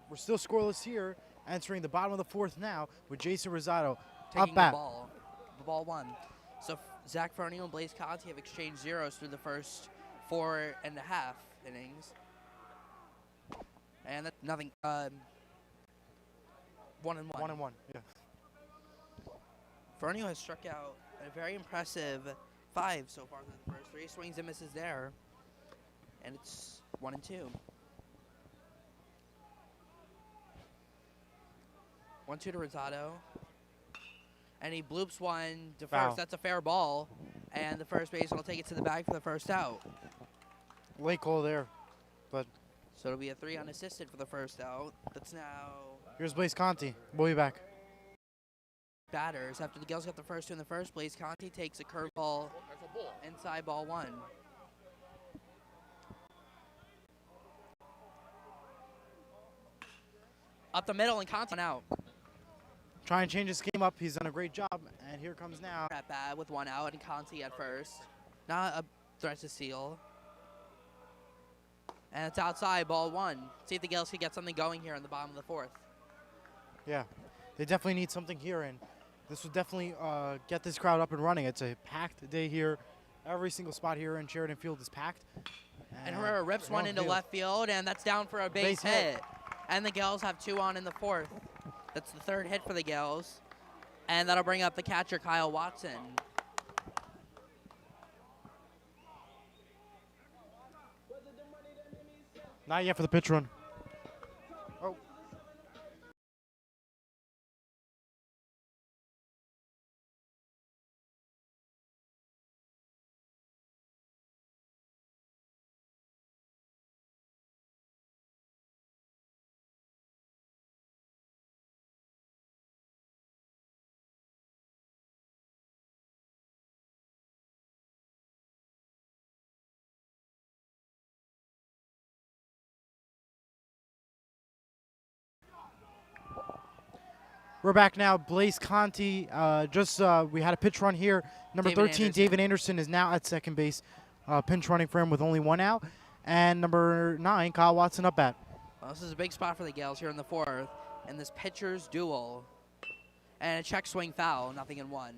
We're still scoreless here, entering the bottom of the 4th now with Jason Rosado Taking up bat. The ball 1. So Zach Fronio and Blaze Conti have exchanged zeros through the first 4.5 innings. And that's nothing. 1-1. 1-1, yeah. Fronio has struck out a very impressive 5 so far through the first 3. Swings and misses there. And it's 1-2. 1-2 to Rosado. And he bloops one to Foul. first. That's a fair ball. And the first baseman will take it to the bag for the first out. Late call there, but So it'll be a 3 unassisted for the first out. That's now here's Blaze Conti. We'll be back. batters. After the Gales got the first 2 in the first place, Conti takes a curveball inside ball 1. Up the middle and Conti out. Try and change this game up. He's done a great job, and here comes now. At bat with 1 out and Conti at first. Not a threat to steal. And it's outside, ball 1. See if the Gales can get something going here in the bottom of the 4th. Yeah, they definitely need something here, and this will definitely get this crowd up and running. It's a packed day here Every single spot here in Sheridan Field is packed. And Herrera rips one into left field, and that's down for a base hit. And the Gales have 2 on in the 4th. That's the 3rd hit for the Gales. And that'll bring up the catcher, Kyle Watson. Not yet for the pitch run. Oh. We're back now. Blaze Conti, we had a pitch run here. Number 13, David Anderson, is now at second base. Pinch running for him with only 1 out. And number 9, Kyle Watson up bat. Well, this is a big spot for the Gales here in the 4th. And this pitcher's duel. And a check swing foul, 0-1.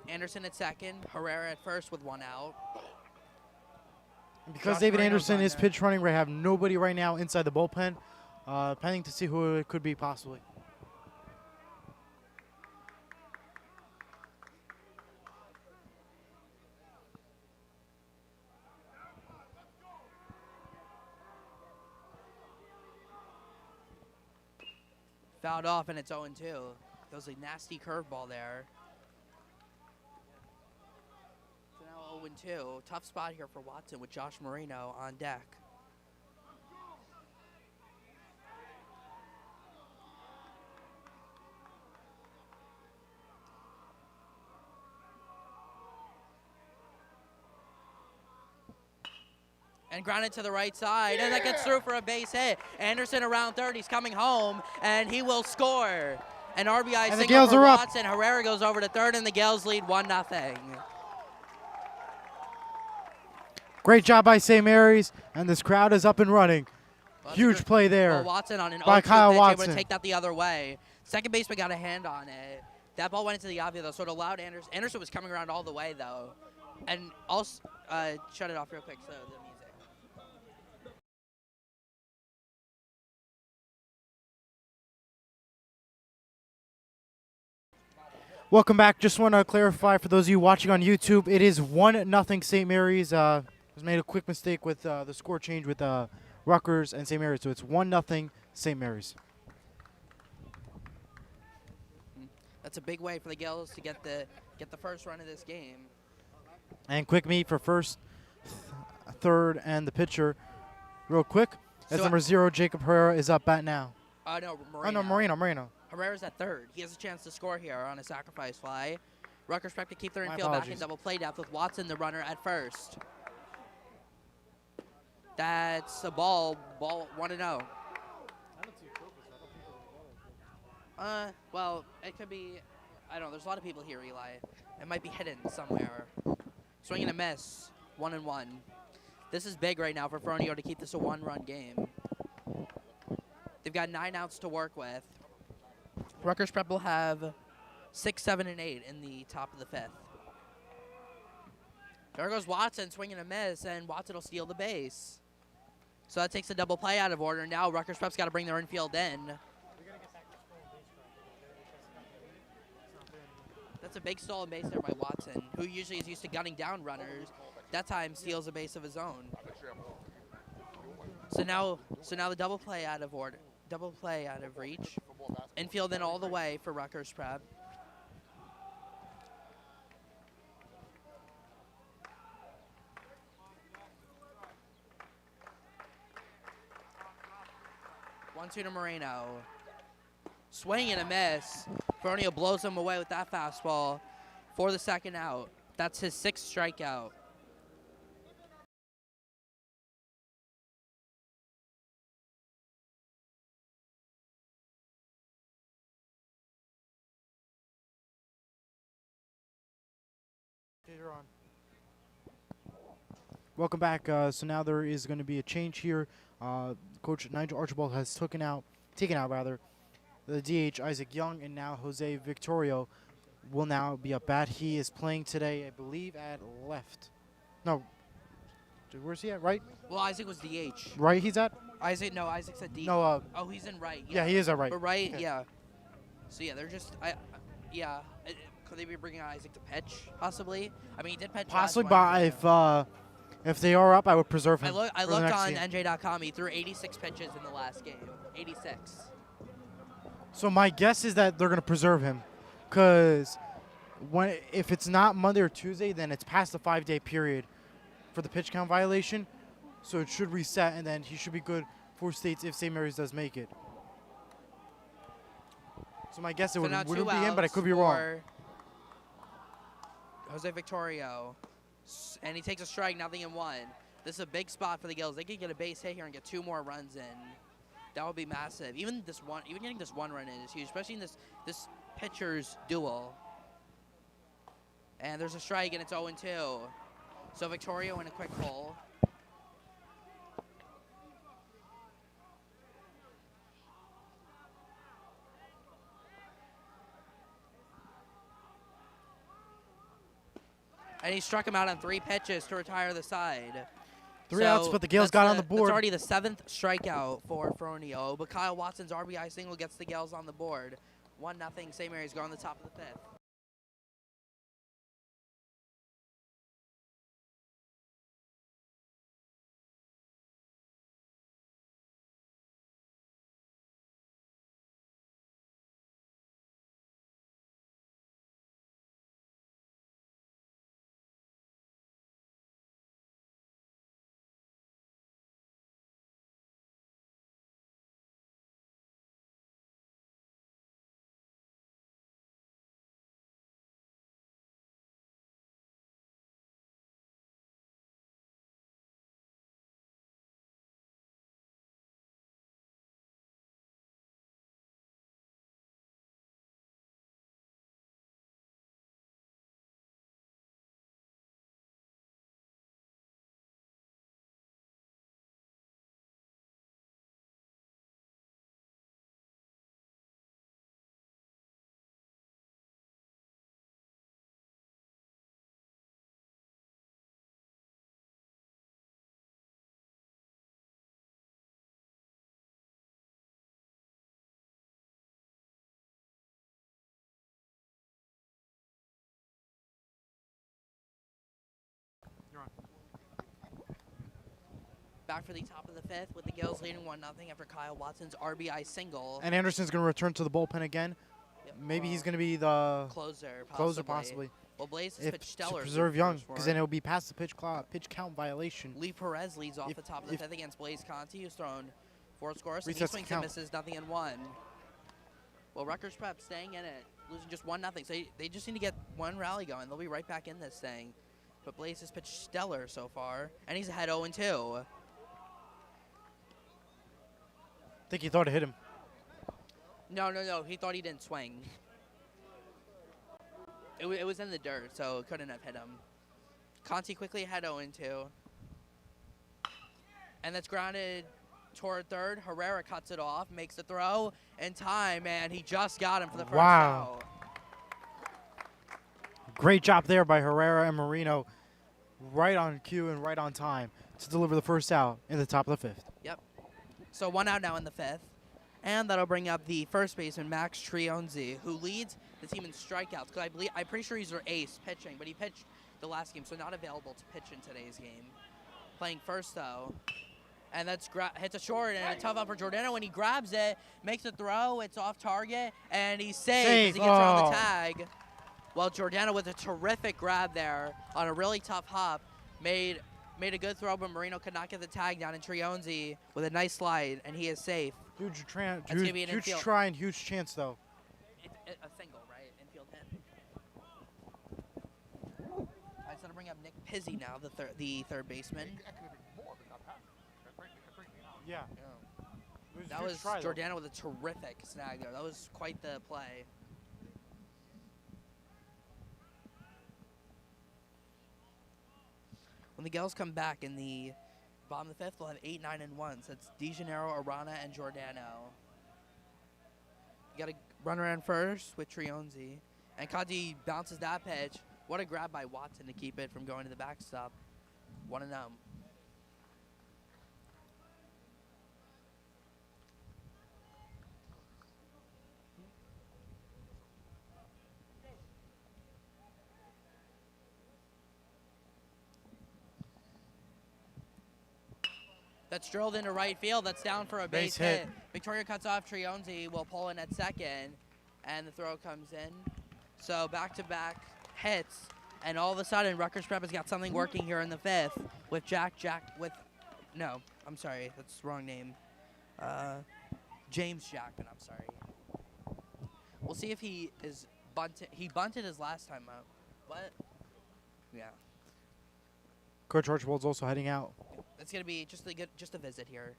Anderson at second, Herrera at first with 1 out. Because David Anderson is pitch running, we have nobody right now inside the bullpen. Pending to see who it could be possibly. Fouled off, and it's 0-2. That was a nasty curveball there. So now 0-2. Tough spot here for Watson with Josh Marino on deck. And grounded to the right side, and that gets through for a base hit. Anderson around third, he's coming home, and he will score. An RBI single for Watson. Herrera goes over to third, and the Gales lead 1-0. Great job by St. Mary's, and this crowd is up and running. Well, huge play there. Well, Watson on an by Kyle Watson. Able to take that the other way. Second baseman got a hand on it. That ball went into the outfield, though, so it allowed Anderson. Anderson was coming around all the way, though. And also, shut it off real quick. So the music. Welcome back. Just want to clarify for those of you watching on YouTube, it is 1-0 St. Mary's. Was made a quick mistake with the score change with Rutgers and St. Mary's, so it's 1-0 St. Mary's. That's a big way for the Gales to get the first run of this game. And quick meet for first, third, and the pitcher. Real quick, as So number 0, Jacob Herrera is up bat now. No, Marino. Oh, no, Marino. Herrera's at third. He has a chance to score here on a sacrifice fly. Rutgers prep to keep their My infield back in apologies. double play depth with Watson, the runner, at first. That's a ball 1-0. Well, it could be, I don't know, there's a lot of people here, Eli. It might be hidden somewhere. Swing and a miss, 1-1. This is big right now for Fronio to keep this a 1-run game. They've got 9 outs to work with. Rutgers Prep will have 6, 7, and 8 in the top of the 5th. There goes Watson, swing and a miss, and Watson will steal the base. So that takes a double play out of order. Now Rutgers Prep's got to bring their infield in. That's a big stolen base there by Watson, who usually is used to gunning down runners. That time steals a base of his own. So now the double play out of order. Double play out of reach. Infield in all the way for Rutgers Prep. One-two to Moreno. Swing and a miss. Fronio blows him away with that fastball for the second out. That's his 6th strikeout. You're on. Welcome back. So now there is going to be a change here. Coach Nigel Archibald has taken out the DH Isaac Young, and now Jose Victorio will now be up bat. He is playing today, I believe, at left. No, where's he at? Right? Well, Isaac was DH. Right, he's at? Isaac's at D. No, Oh, he's in right. yeah, he is at right. But right, Okay. yeah. So yeah, they're just could they be bringing out Isaac to pitch possibly? I mean, he did pitch. Possibly, last but if they are up, I would preserve him. I for the looked next on game. NJ.com. He threw 86 pitches in the last game. 86. So my guess is that they're going to preserve him, because if it's not Monday or Tuesday, then it's past the 5-day period for the pitch count violation. So it should reset, and then he should be good for states if St. Mary's does make it. So my guess it wouldn't be him, but I could be wrong. Jose Victorio, and he takes a strike, 0-1. This is a big spot for the Gills. They could get a base hit here and get 2 more runs in. That would be massive. Even getting this 1 run in is huge, especially in this pitcher's duel. And there's a strike, and it's 0-2. So Victorio in a quick hole. And he struck him out on 3 pitches to retire the side. 3 outs, but the Gales got on the board. That's already the 7th strikeout for Fronio, but Kyle Watson's RBI single gets the Gales on the board. 1-0, St. Mary's go on the top of the 5th. Back for the top of the 5th with the Gales leading 1-0 after Kyle Watson's RBI single. And Anderson's going to return to the bullpen again. Yep. Maybe he's going to be the closer possibly. Well, Blaze has pitched stellar. To preserve Young, because then it'll be past the pitch count violation. Lee Perez leads off the top of the 5th against Blaze Conti, who's thrown 4 scores. And he swings and misses, 0-1. Well, Rutgers Prep staying in it, losing just 1-0. So they just need to get 1 rally going. They'll be right back in this thing. But Blaze has pitched stellar so far, and he's ahead 0-2. I think he thought it hit him. No. He thought he didn't swing. It was in the dirt, so it couldn't have hit him. Conti quickly ahead 0-2. And that's grounded toward third. Herrera cuts it off, makes the throw in time, and he just got him for the first out. Great job there by Herrera and Marino. Right on cue and right on time to deliver the first out in the top of the 5th. Yep. So 1 out now in the 5th. And that'll bring up the first baseman, Max Trionzi, who leads the team in strikeouts. Because I'm pretty sure he's their ace pitching, but he pitched the last game, so not available to pitch in today's game. Playing first, though. And that's hits a short and a tough out for Giordano. When he grabs it, makes a throw, it's off target, and he's safe as he gets around the tag. Well, Giordano with a terrific grab there on a really tough hop made a good throw, but Marino could not get the tag down. And Trionzi with a nice slide, and he is safe. Huge try and huge chance, though. A single, right? Infield hit. All right, so to bring up Nick Pizzi now, the third baseman. Yeah. That was Giordano with a terrific snag there. That was quite the play. When the Gales come back in the Bottom of the fifth, we'll have 8, 9, and 1. So it's DeGennaro, Arana, and Giordano. You got a runner in first with Trionzi. And Conti bounces that pitch. What a grab by Watson to keep it from going to the backstop. 1-0. That's drilled into right field. That's down for a base hit. Victoria cuts off. Trionzi will pull in at second, and the throw comes in. So back-to-back hits, and all of a sudden, Rutgers Prep has got something working here in the fifth with no, I'm sorry, that's the wrong name. James Jackman, I'm sorry. We'll see if he is bunted. He bunted his last time out. What? Yeah. Coach Archibald's also heading out. It's gonna be just a visit here.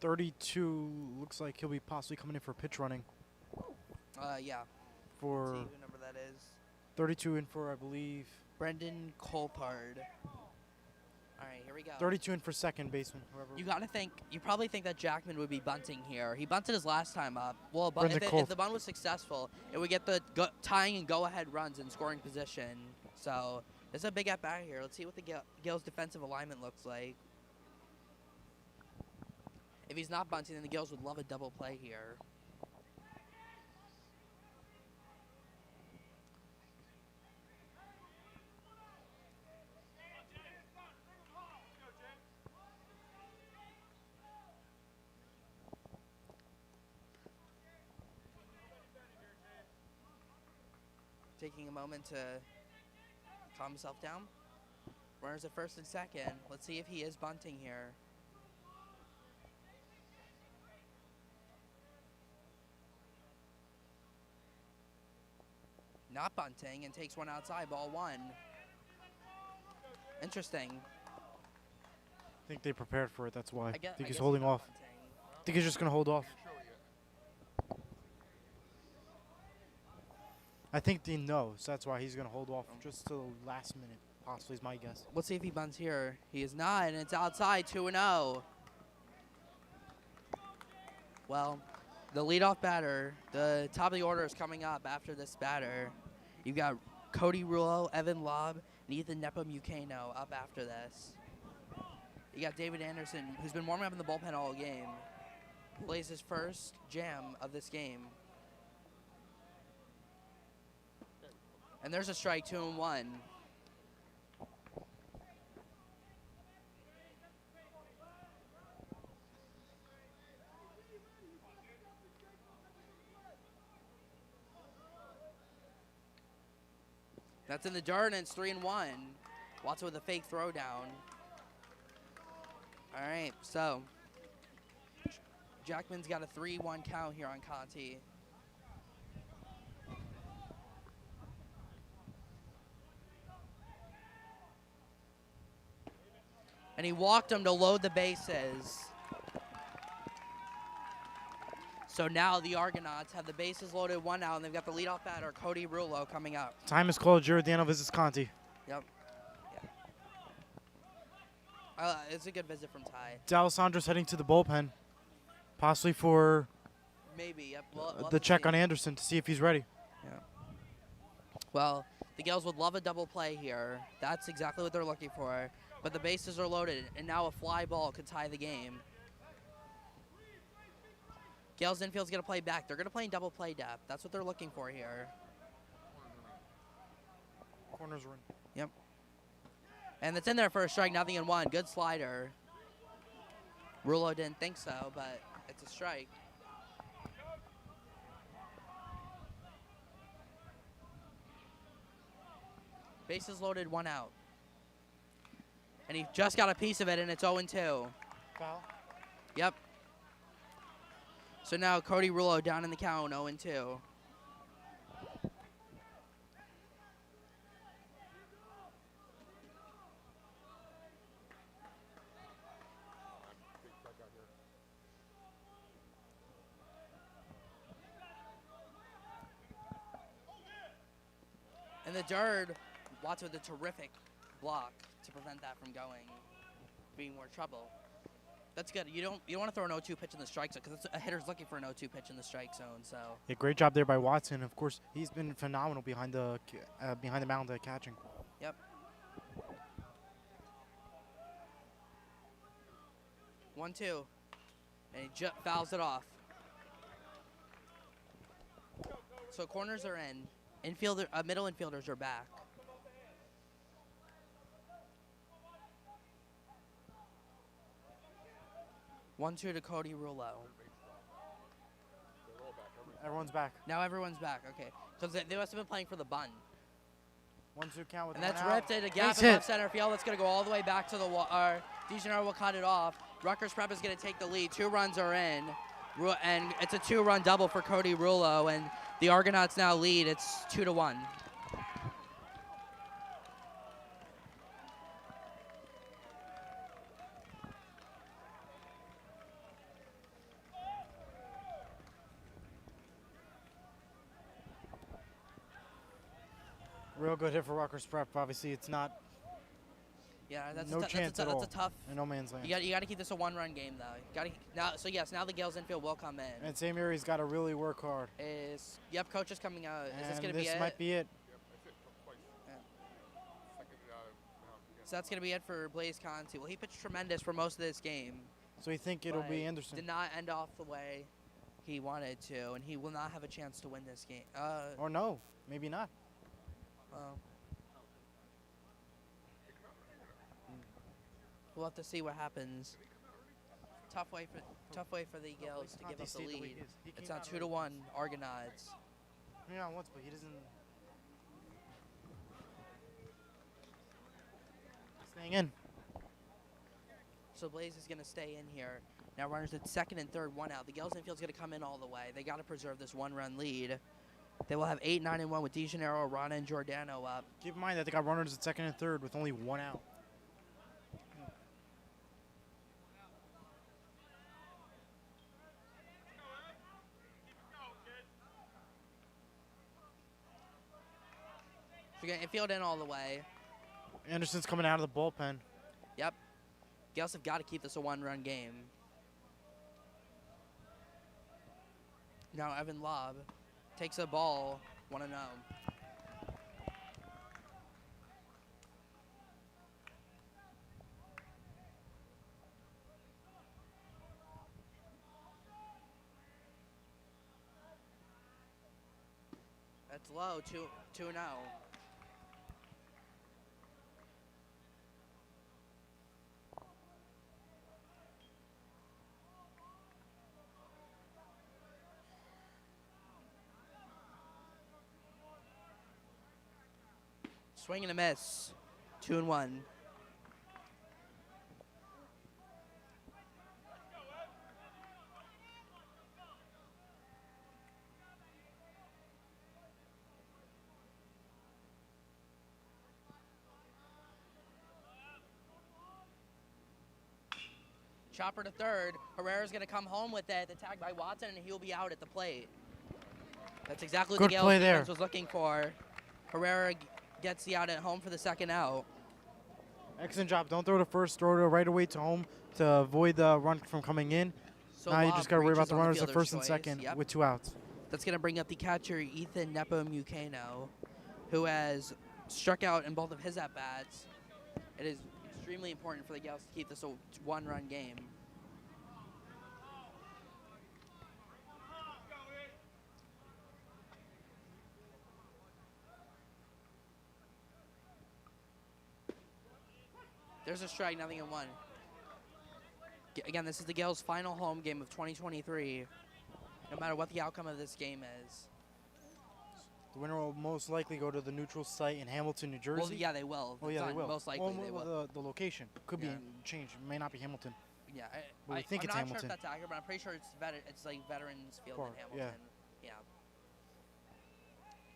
.32 looks like he'll be possibly coming in for pitch running. Yeah. For Let's see who number that is. 32 in for, I believe. Brendan Colpard. All right, here we go. 32 in for second baseman. Whoever. You probably think that Jackman would be bunting here. He bunted his last time up. Well, if the bunt was successful, it would get the tying and go-ahead runs in scoring position. So there's a big at-bat here. Let's see what the Gales' defensive alignment looks like. If he's not bunting, then the Gales would love a double play here. Taking a moment to calm himself down. Runners at first and second. Let's see if he is bunting here. Not bunting and takes one outside, ball one. Interesting. I think they prepared for it, that's why. I think he's holding off. Bunting. I think he's just going to hold off. I think they know, so that's why he's going to hold off just till the last minute, possibly is my guess. Let's see if he bunts here. He is not, and it's outside, 2-0. Well, the leadoff batter, the top of the order is coming up after this batter. You've got Cody Rulo, Evan Lobb, and Ethan Nepomuceno up after this. You got David Anderson, who's been warming up in the bullpen all game. Plays his first jam of this game. And there's a strike, 2-1. That's in the dirt, and it's 3-1. Watson with a fake throw down. All right, so Jackman's got a 3-1 count here on Conti. And he walked him to load the bases. So now the Argonauts have the bases loaded, one out, and they've got the leadoff batter, Cody Rulo, coming up. Time is called. Giordano visits Conti. Yep. Yeah. It's a good visit from Ty. D'Alessandro's heading to the bullpen, possibly for maybe. Yep. the check on Anderson to see if he's ready. Yeah. Well, the Gales would love a double play here. That's exactly what they're looking for. But the bases are loaded, and now a fly ball could tie the game. Gales infield's going to play back. They're going to play in double play depth. That's what they're looking for here. Corners are in. Yep. And it's in there for a strike, 0-1. Good slider. Rulo didn't think so, but it's a strike. Bases loaded, one out. And he just got a piece of it, and it's 0-2. Foul? Yep. So now Cody Rulo down in the count, 0-2. the dirt, Watson with a terrific block to prevent that from being more trouble. That's good. You don't want to throw an 0-2 pitch in the strike zone because a hitter's looking for an 0-2 pitch in the strike zone. So Yeah, great job there by Watson. Of course, he's been phenomenal behind the mound catching. Yep. 1-2, and he fouls it off. So corners are in. Middle infielders are back. 1-2 to Cody Rulo. Everyone's back. Now everyone's back. Okay, because they must have been playing for the bunt. 1-2 count with And one that's out. ripped into gap Base in hit. left center field. That's going to go all the way back to the wall. DeGenero will cut it off. Rutgers Prep is going to take the lead. 2 runs are in. And it's a 2-run double for Cody Rulo. And the Argonauts now lead. It's 2-1. Real good hit for Rutgers Prep. Obviously, it's not Yeah, that's no chance at that's all. a tough. in no man's land. You got to keep this a 1-run game though. Now the Gales infield will come in. And St. Mary's got to really work hard. Coach is coming out. Is this And going to be it? might be it. So that's going to be it for Blaze Conti. Well, he pitched tremendous for most of this game. So you think it'll but be Anderson? Did not end off the way he wanted to, and he will not have a chance to win this game. Or no, maybe not. We'll have to see what happens. Tough way for the Gales to give up the lead. It's now 2-1 Argonauts. Yeah, once, but he doesn't. Staying in. So Blaze is going to stay in here. Now runners at second and third, 1 out. The Gales infield's going to come in all the way. They got to preserve this 1-run lead. They will have 8, 9, and 1 with DeGenero, Rana, and Giordano up. Keep in mind that they got runners at second and third with only 1 out. So we're going to infield in all the way. Anderson's coming out of the bullpen. Yep. Gales have got to keep this a 1-run game. Now Evan Lobb takes a ball, 1-0. That's low, 2-0. Swing and a miss. 2-1. Chopper to third. Herrera's going to come home with it. The tag by Watson, and he'll be out at the plate. That's exactly what Good the Gales play there. defense was looking for. Herrera gets the out at home for the second out. Excellent job. Don't throw to first, throw it right away to home to avoid the run from coming in. So now you Lobb just got to worry about reaches the on runners at fielder's first and choice. second Yep. with 2 outs. That's going to bring up the catcher, Ethan Nepomuceno, who has struck out in both of his at-bats. It is extremely important for the Gales to keep this a 1-run game. There's a strike, 0-1. Again, this is the Gales' final home game of 2023, no matter what the outcome of this game is. The winner will most likely go to the neutral site in Hamilton, New Jersey. Well, yeah, they will. Well, yeah, they will. Most likely they will. The location could Yeah. be changed. It may not be Hamilton. Yeah, But we think I'm it's not Hamilton. sure if that's accurate, but I'm pretty sure it's like Veterans Field Park, in yeah. Hamilton. Yeah.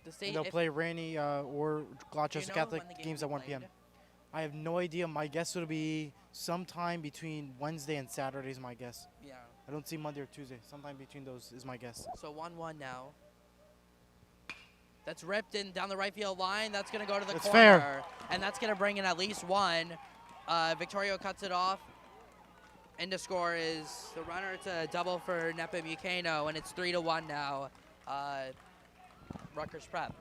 The state. And they'll if- play Ranny or do you Gloucester know Catholic when the games will at be 1 p.m. played? I have no idea. My guess it'll be sometime between Wednesday and Saturday is my guess. Yeah. I don't see Monday or Tuesday. Sometime between those is my guess. So 1-1 now. That's ripped in down the right field line. That's going to go to the It's corner. fair. And that's going to bring in at least one. Victorio cuts it off. And to score is the runner. It's a double for Nepa Mukano, and it's 3-1 now. Rutgers Prep.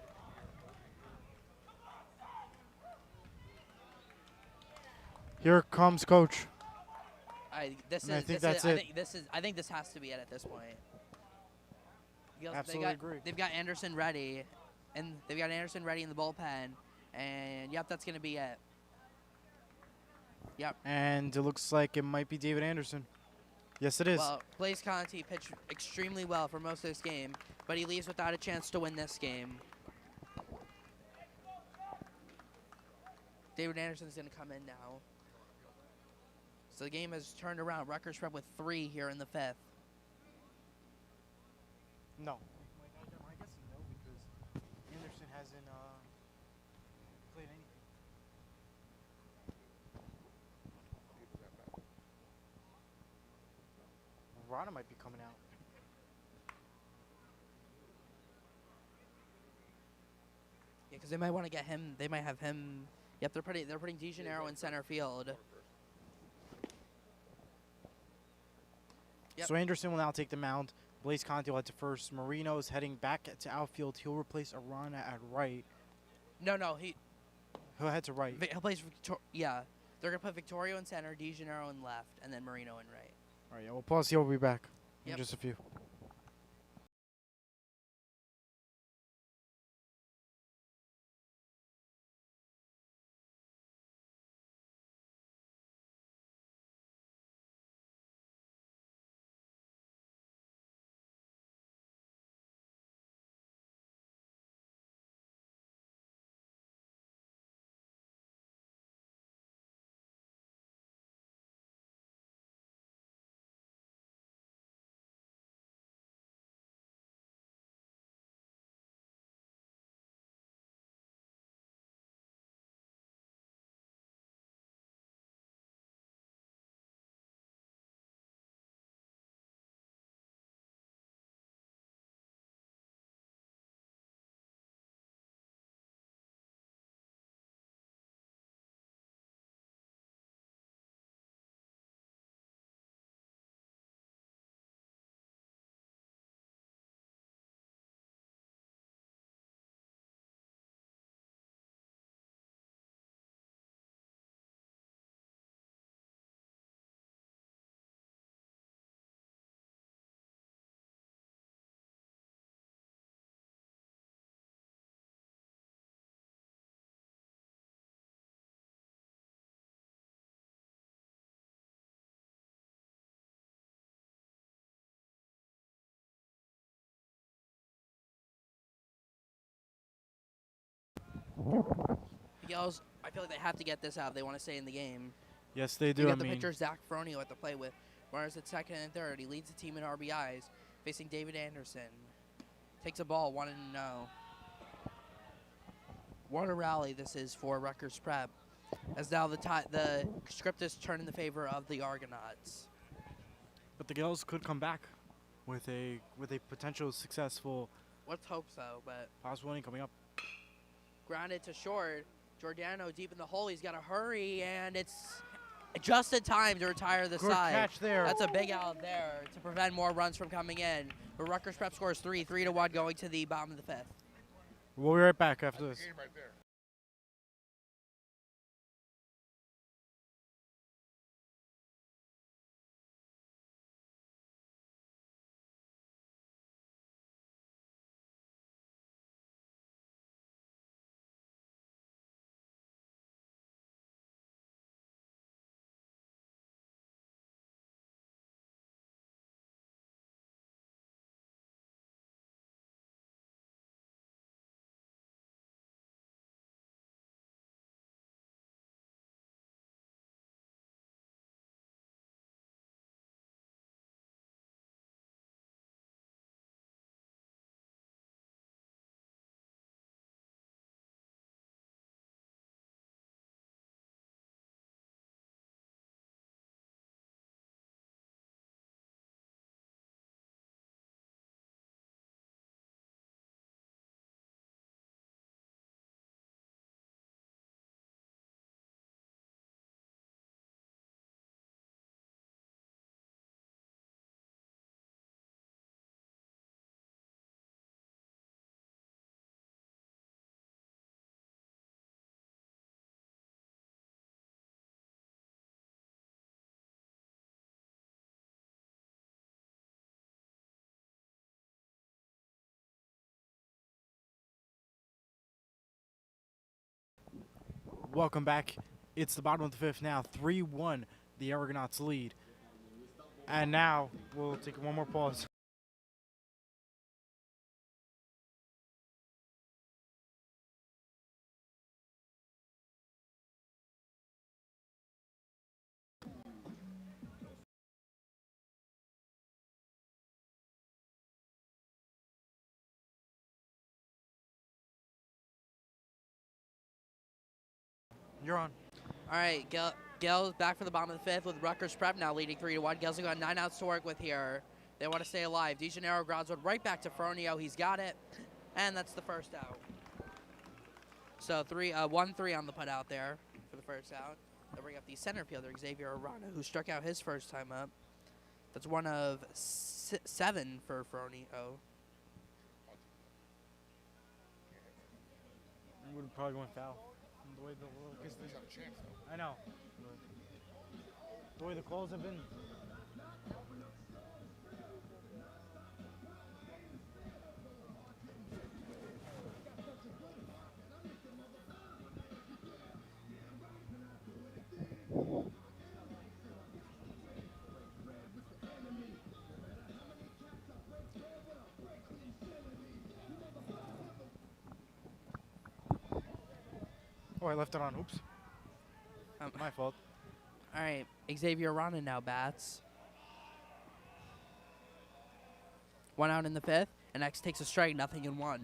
Here comes coach. I think this has to be it at this point. Absolutely agree. They've got Anderson ready, and they've got Anderson ready in the bullpen, and yep, that's gonna be it. Yep. And it looks like it might be David Anderson. Yes, it is. Well, Blaze Conti pitched extremely well for most of this game, but he leaves without a chance to win this game. David Anderson's gonna come in now. So the game has turned around. Rutgers Prep with 3 here in the 5th. No. I guess no, because Anderson hasn't played anything. Rana might be coming out. Yeah, because they might want to get him. They might have him. Yep, they're putting DeGennaro in center field. Yep. So Anderson will now take the mound. Blaze Conti will head to first. Marino is heading back to outfield. He'll replace Arana at right. No, He'll head to right. he'll play. Yeah, they're gonna put Victorio in center, DeGennaro in left, and then Marino in right. All right, yeah, we'll pause here. We'll be back in Yep. just a few. Yells. I feel like they have to get this out if they want to stay in the game. Yes, they You do. got the pitcher Zach Fronio at the plate with runners at second and third. He leads the team in RBIs, facing David Anderson. Takes a ball, 1-0. What a rally this is for Rutgers Prep, as now the script is turned in the favor of the Argonauts. But the Gales could come back with a potential successful Let's hope so, but possible inning coming up. grounded to short. Giordano deep in the hole. He's got to hurry, and it's just in time to retire the Good side. catch there. That's a big out there to prevent more runs from coming in. But Rutgers Prep scores 3-1 going to the bottom of the 5th. We'll be right back after this. Game right there. Welcome back. It's the bottom of the fifth now. 3-1, the Argonauts lead. And now we'll take one more pause. You're on. All right, Gales back for the bottom of the fifth with Rutgers Prep now leading 3-1. Gales have got 9 outs to work with here. They want to stay alive. DeGennaro grounds one right back to Fronio. He's got it, and that's the first out. So 1-3 on the put out there for the first out. They'll bring up the center fielder, Xavier Arana, who struck out his first time up. That's one of 7 for Fronio. I would have probably went foul. The way I know. The way the calls have been. Oh, I left it on. Oops. My fault. All right, Xavier Arana now bats. 1 out in the fifth, and X takes a strike, 0-1.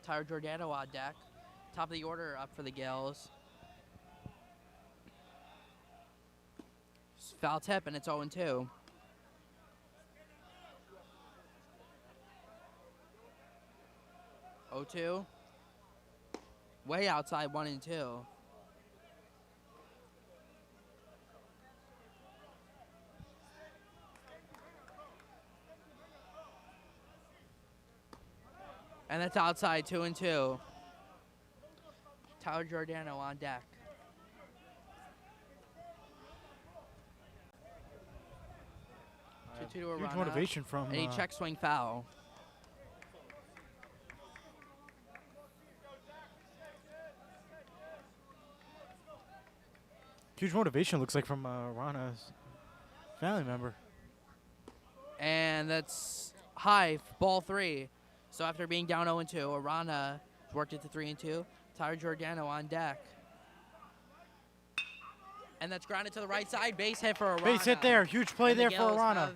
Tyler Giordano on deck. Top of the order up for the Gales. Foul tip, and it's 0-2. Way outside 1-2. And that's outside 2-2. Tyler Giordano on deck. To Huge Arana, motivation from. and he check swing foul. Huge motivation looks like from Rana's family member. And that's high, ball 3. So after being down 0-2, Arana worked it to 3-2. Tyler Giordano on deck. And that's grounded to the right side. Base hit for Arana. Base hit there. Huge play And there for Arana.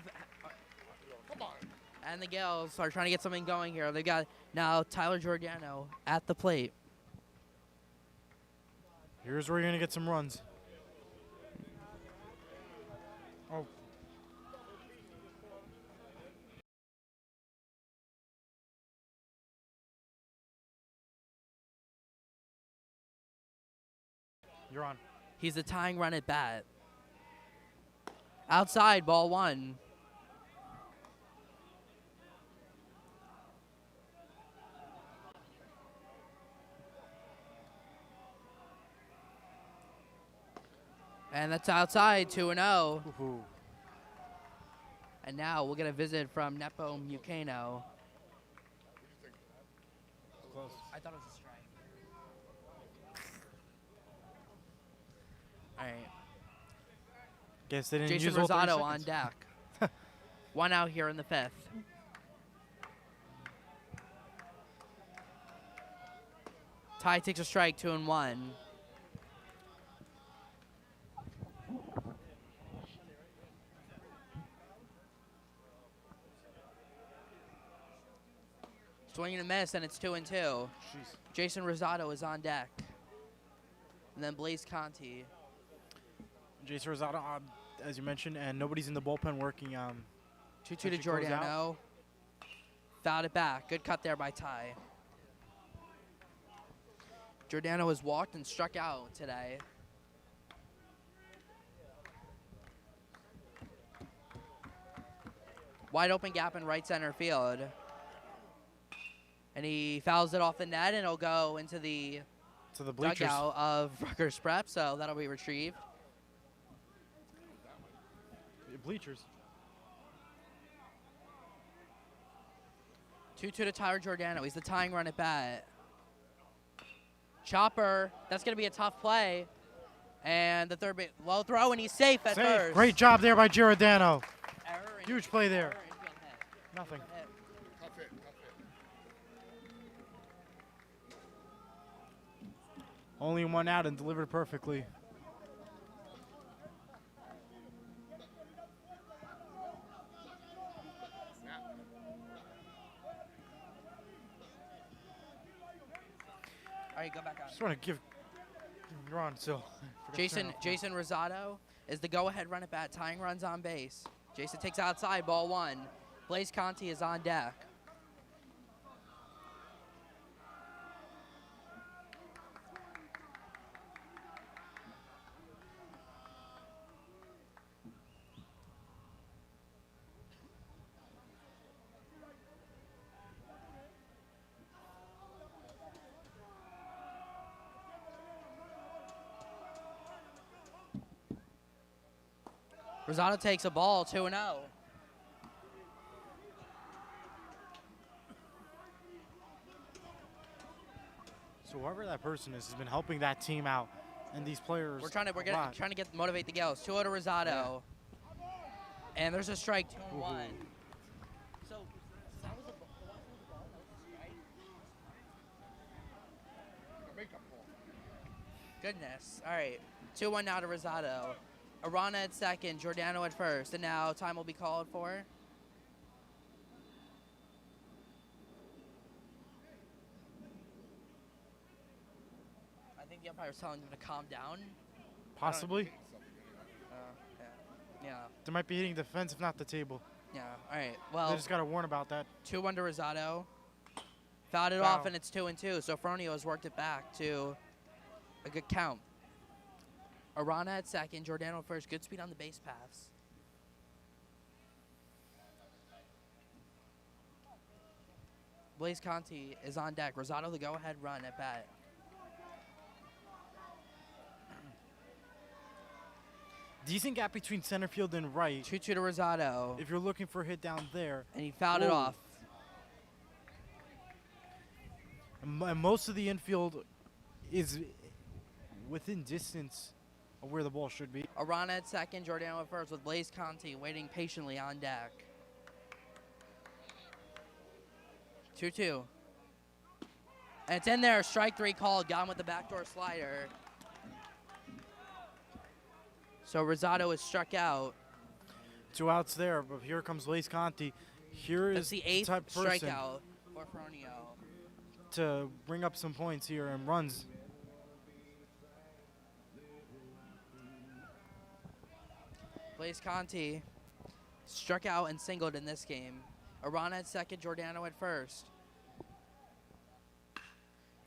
And the Gales are trying to get something going here. They've got now Tyler Giordano at the plate. Here's where you're going to get some runs. Oh. You're on. He's the tying run at bat. Outside, ball 1. And that's outside, 2-0. Ooh. And now we'll get a visit from Nepo Mucano. Close. I thought it was a strike. All right. Guess they didn't Jason use all 30 Rosado on seconds. deck. 1 out here in the 5th. Ty takes a strike, 2-1. Swing and a miss, and it's 2-2. Jeez. Jason Rosado is on deck. And then Blaze Conti. Jason Rosado, as you mentioned, and nobody's in the bullpen working. 2-2 to Giordano. Fouled it back. Good cut there by Ty. Giordano has walked and struck out today. Wide open gap in right center field. And he fouls it off the net, and it'll go into the bleachers. dugout of Rutgers Prep, so that'll be retrieved. The bleachers. 2-2 to Tyler Giordano. He's the tying run at bat. Chopper, that's going to be a tough play. And the third low throw, and he's safe at first. Great job there by Giordano. Error Huge play there. infield hit. Nothing. Tough hit. Only one out and delivered perfectly. All right, go back on. Just want to give you're on still. Jason Rosado is the go-ahead run at bat, tying runs on base. Jason takes outside, ball one. Blaze Conti is on deck. Rosado takes a ball, 2-0. So whoever that person is has been helping that team out, and these players. We're trying to motivate the Gales. 2-0 to Rosado, and there's a strike. 2-1. So that was a ball. Makeup ball. Goodness. All right, 2-1 now to Rosado. Arana at second, Giordano at first, and now time will be called for. I think the umpire's telling them to calm down. Possibly. Yeah. They might be hitting the fence, if not the table. Yeah. All right. Well, They just got to warn about that. 2-1 to Rosado. Fouled it off, and it's 2-2. So Fronio has worked it back to a good count. Arana at second, Giordano first. Good speed on the base paths. Blaze Conti is on deck. Rosado the go-ahead run at bat. Decent gap between center field and right. 2-2 to Rosado. If you're looking for a hit down there. And he fouled it Ooh. off. And most of the infield is within distance of where the ball should be. Arana at second, Giordano at first with Blaze Conti waiting patiently on deck. 2-2. And it's in there, strike three called, got him with the backdoor slider. So Rosado is struck out. 2 outs there, but here comes Blaze Conti. Here That's is the eighth type of person strikeout for Fronio. to bring up some points here and runs. Blaze Conti struck out and singled in this game. Arana at second, Giordano at first.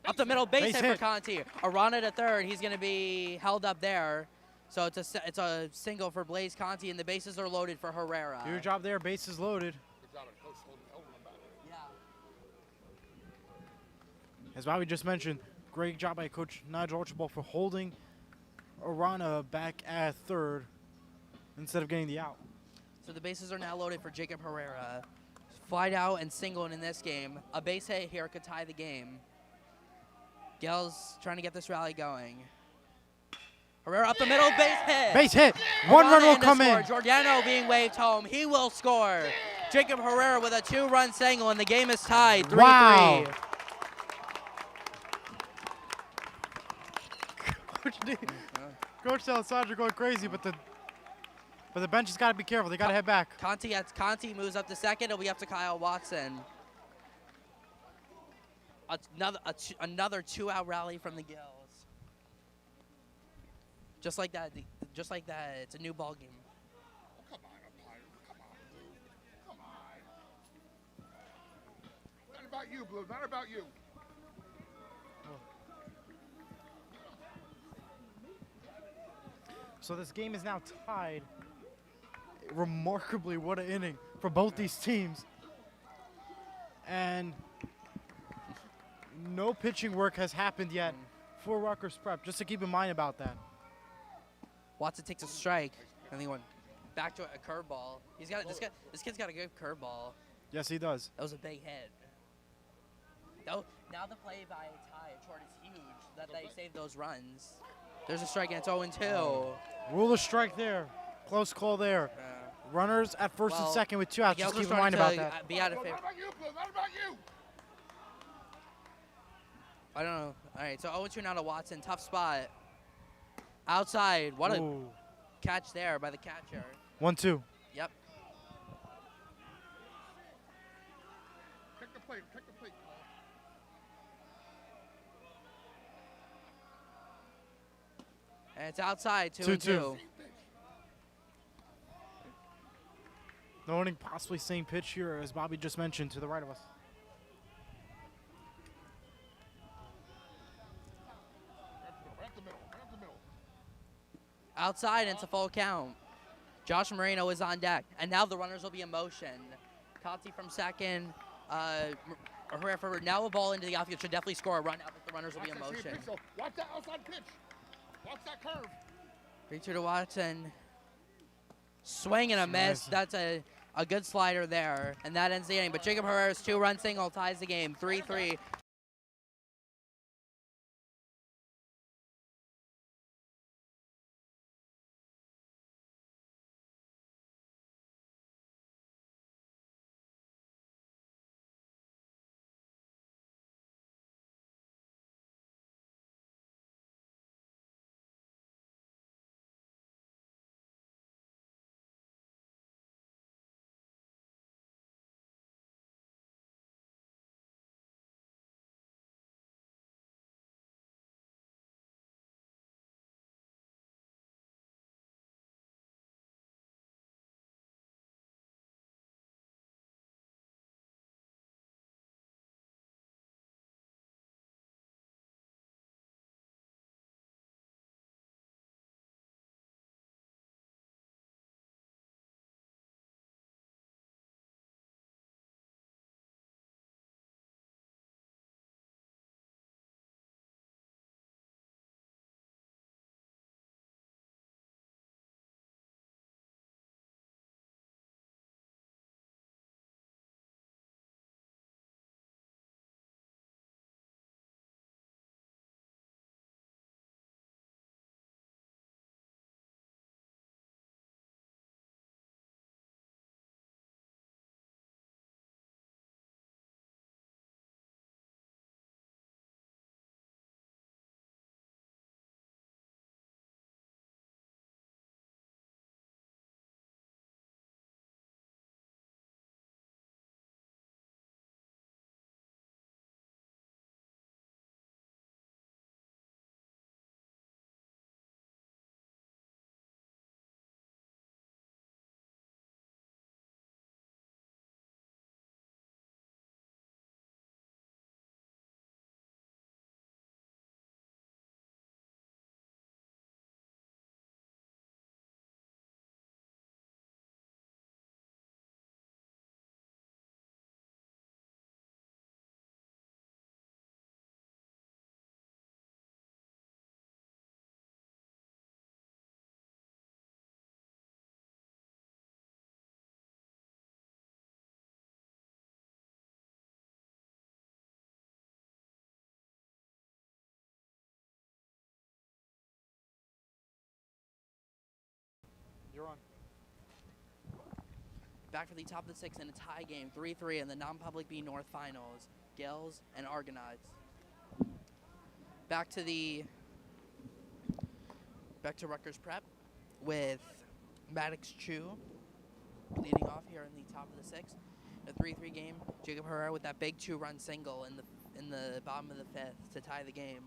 Up the middle, base hit for Conti. Arana to third, he's going to be held up there. So it's a single for Blaze Conti, and the bases are loaded for Herrera. Your job there, bases loaded. Good job at coach holding them back. Yeah. As Bobby just mentioned, great job by Coach Nigel Archibald for holding Arana back at third instead of getting the out. So the bases are now loaded for Jacob Herrera. Flied out and singled in this game. A base hit here could tie the game. Gales trying to get this rally going. Herrera up the middle, base hit. Base hit. One run will to come score. in. Giordano being waved home. He will score. Jacob Herrera with a 2-run single, and the game is tied 3-3. Wow. Coach Alessandro going crazy, but the bench has got to be careful. They got to head back. Conti moves up to second. It'll be up to Kyle Watson. Another 2-out rally from the Gills. Just like that, it's a new ball game. Oh, come on, umpire. Come on, dude. Come on. Not about you, Blue. Not about you. So this game is now tied. Remarkably, what an inning for both these teams. And no pitching work has happened yet for Rutgers Prep, just to keep in mind about that. Watson takes a strike, and he went back to a curveball. This kid's got a good curveball. Yes, he does. That was a big hit. Though now the play by Ty short is huge that they save those runs. There's a strike and it's 0-2. Rule of strike there. Close call there. Runners at first and Well, second with 2 outs. Miguel's Just keep in starting mind about to, that. Be out of What favor. about you, Blue? What about you? I don't know. All right, so 0-2 now to Watson. Tough spot. Outside. What a Ooh. catch there by the catcher. 1-2. Yep. Check the plate. Check the plate, Paul. And it's outside. 2-2. 2-2. Same pitch. Throwing possibly same pitch here, as Bobby just mentioned, to the right of us. Right up the middle. Right up the middle. Outside, and it's a full count. Josh Moreno is on deck, and now the runners will be in motion. Conti from second. Herrera forward. Now a ball into the outfield should definitely score a run out, but the runners will be in Watch that same motion. pitch, though. Watch that outside pitch. Watch that curve. 3-2 to Watson. Swing and a miss. That's a good slider there, and that ends the inning. But Jacob Herrera's 2-run single ties the game. 3-3. You're on. Back for the top of the sixth in a tie game. 3-3 in the non-public B North Finals. Gales and Argonauts. Back to Rutgers Prep with Maddox Chu leading off here in the top of the sixth. A 3-3 game. Jacob Herrera with that big 2-run single in the bottom of the fifth to tie the game.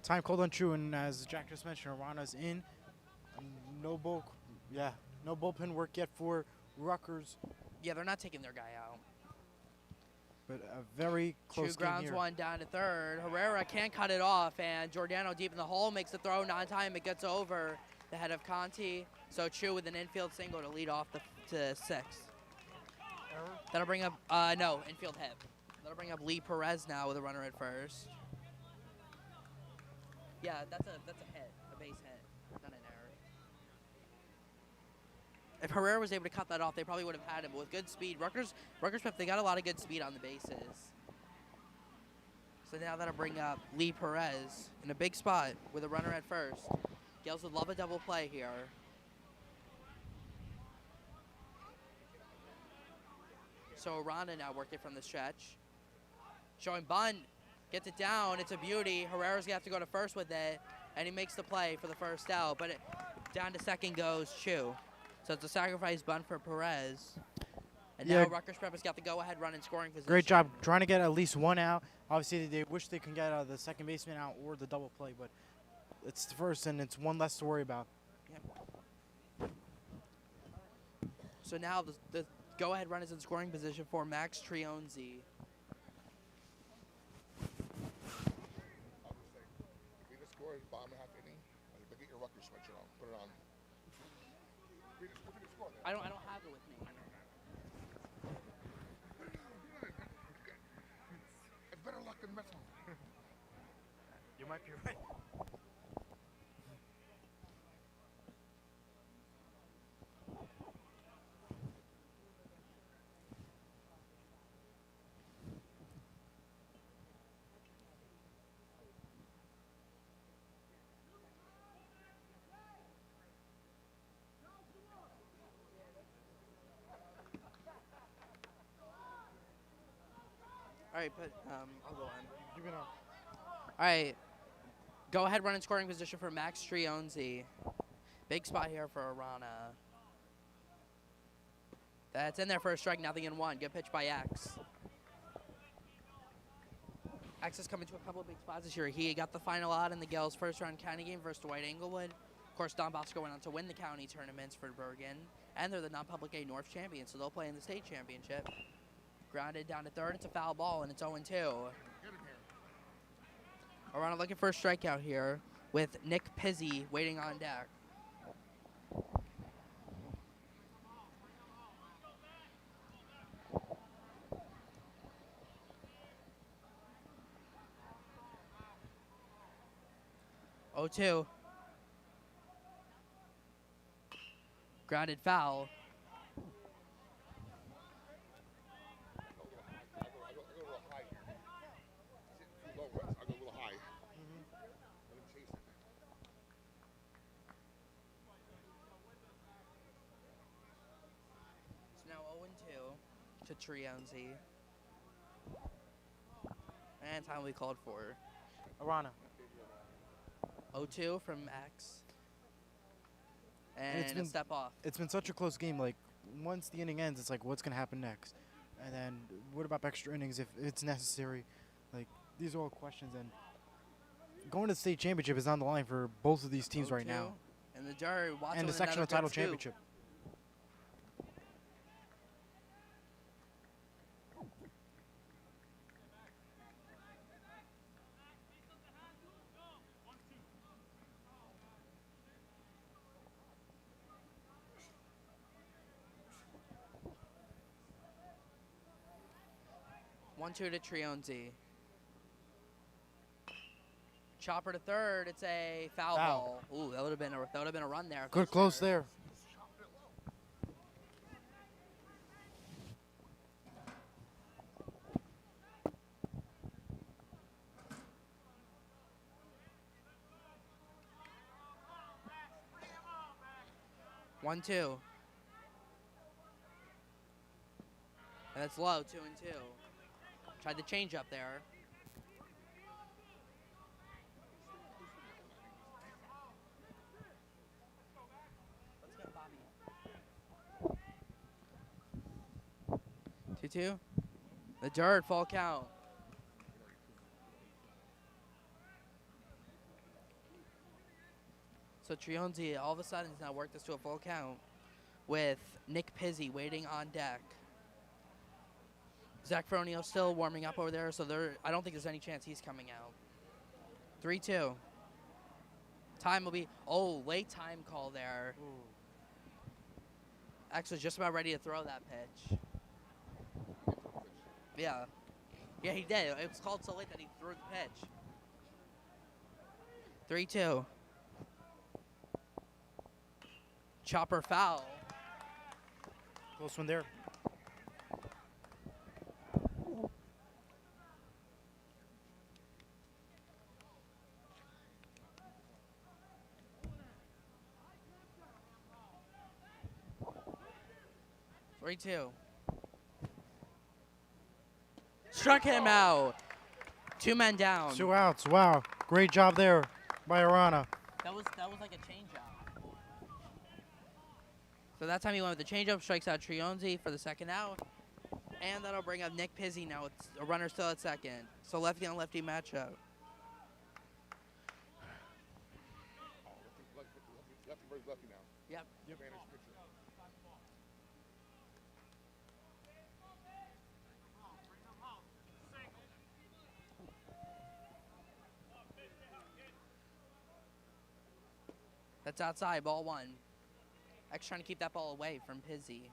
Time called on True, and as Jack just mentioned, Arana's in. No bullpen work yet for Rutgers, Yeah, they're not taking their guy out. but a very close Two game grounds, here. one down to third. Herrera can't cut it off, and Giordano deep in the hole makes the throw. Not in time. It gets over the head of Conti. So Chu with an infield single to lead off to sixth. Error? That'll bring up, no, infield hit. That'll bring up Lee Perez now with a runner at first. Yeah, that's a hit, a base hit, not an error. If Herrera was able to cut that off, they probably would have had him. But with good speed, Rutgers Pep, they got a lot of good speed on the bases. So now that'll bring up Lee Perez in a big spot with a runner at first. Gales would love a double play here. So Arana now working from the stretch. Showing bunt, gets it down, it's a beauty. Herrera's gonna have to go to first with it, and he makes the play for the first out, but down to second goes Chu. So it's a sacrifice bunt for Perez. And now Rutgers Prep has got the go-ahead run in scoring position. Great job trying to get at least one out. Obviously, they wish they can get the second baseman out or the double play, but it's the first, and it's one less to worry about. Yep. So now the go-ahead run is in scoring position for Max Trionzi. I'll just say, read the score is bottom half inning. But get your Rutgers switcher on. Put it on. Read the score there. I don't have it with me. It's better luck than Mets. You might be right. All right, but I'll go on. You've been on. All right, go ahead run in scoring position for Max Trionzi. Big spot here for Arana. That's in there for a strike, nothing in one. Good pitch by X. X is coming to a couple of big spots this year. He got the final out in the Gales first round county game versus Dwight Englewood. Of course, Don Bosco went on to win the county tournaments for Bergen, and they're the non-public A North champions, so they'll play in the state championship. Grounded down to third. It's a foul ball, and it's 0-2. Arana looking for a strikeout here with Nick Pizzi waiting on deck. Oh, 2. Grounded foul. To Trionzi. And time we called for. Arana. 0-2 from X. And a step off. It's been such a close game. Like, once the inning ends, it's like, what's going to happen next? And then, what about extra innings if it's necessary? Like, these are all questions. And going to the state championship is on the line for both of these teams right now. And the dirt. And the sectional title championship. One-two to Trionzi. Chopper to third. It's a foul ball. Ooh, that would have been a run there. Good close there. One-two. And that's low. 2-2. Tried the change up there. Let's go, Bobby. 2-2. The dirt, full count. So Trionzi all of a sudden has now worked this to a full count with Nick Pizzi waiting on deck. Zach Fronio still warming up over there, so I don't think there's any chance he's coming out. 3-2. Time will be, late time call there. Ooh. X was just about ready to throw that pitch. Yeah. Yeah, he did. It was called so late that he threw the pitch. 3-2. Chopper foul. Close one there. Three, 2. Struck him out. 2 men down. 2 outs. Wow. Great job there by Arana. That was like a changeup. So that time he went with the changeup, strikes out Trionzi for the second out. And that'll bring up Nick Pizzi now with a runner still at second. So lefty on lefty matchup. Lefty versus lefty now. Yep. Advantage pitcher. That's outside, ball 1. X trying to keep that ball away from Pizzi.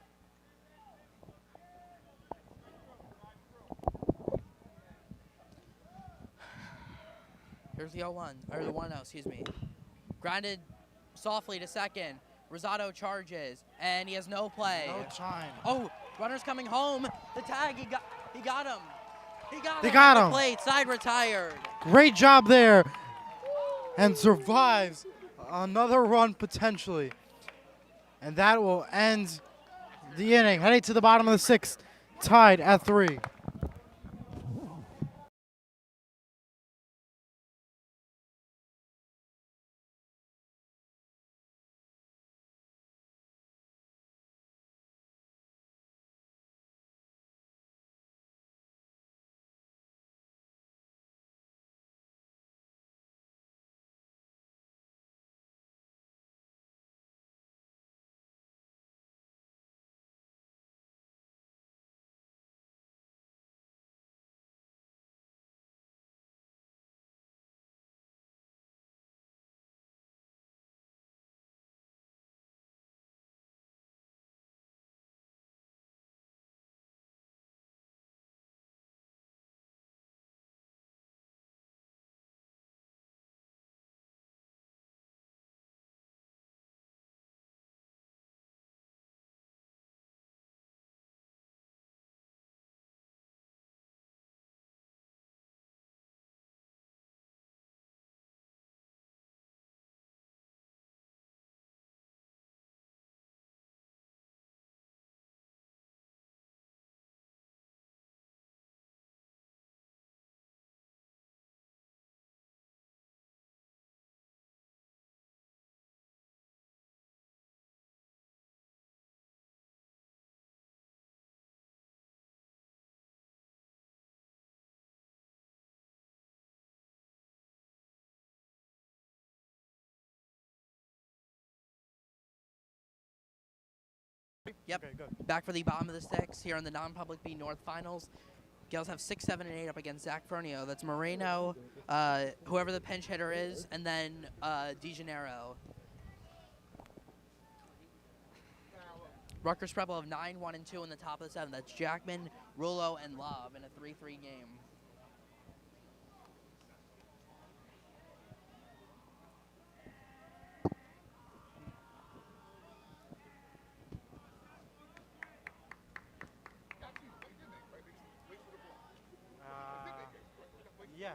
Here's the 0-1, or the 1-0, excuse me. Grounded softly to second. Rosado charges, and he has no play. No time. Oh, runner's coming home. The tag, he got him. He got They him. got at the him. plate, side retired. Great job there. And survives another run potentially. And that will end the inning. Heading to the bottom of the 6th, tied at 3. Yep. Okay, good. Back for the bottom of the 6th here in the non-public B North Finals. Gales have 6, 7, and 8 up against Zach Fernio. That's Moreno, whoever the pinch hitter is, and then DeGenero. Rutgers Prep will have 9, 1, and 2 in the top of the 7. That's Jackman, Rulo, and Love in a 3-3 game. Yeah.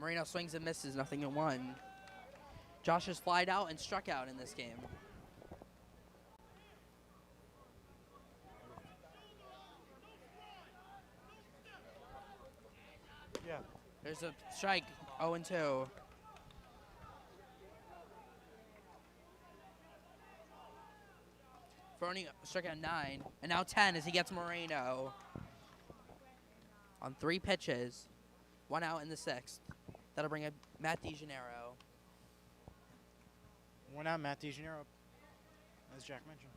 Moreno swings and misses, nothing in 1. Josh has flied out and struck out in this game. Yeah. There's a strike, 0-2. Fernie struck out 9, and now 10 as he gets Moreno. On 3 pitches, 1 out in the 6th. That'll bring up Matt DeGenero. 1 out, Matt DeGenero, as Jack mentioned.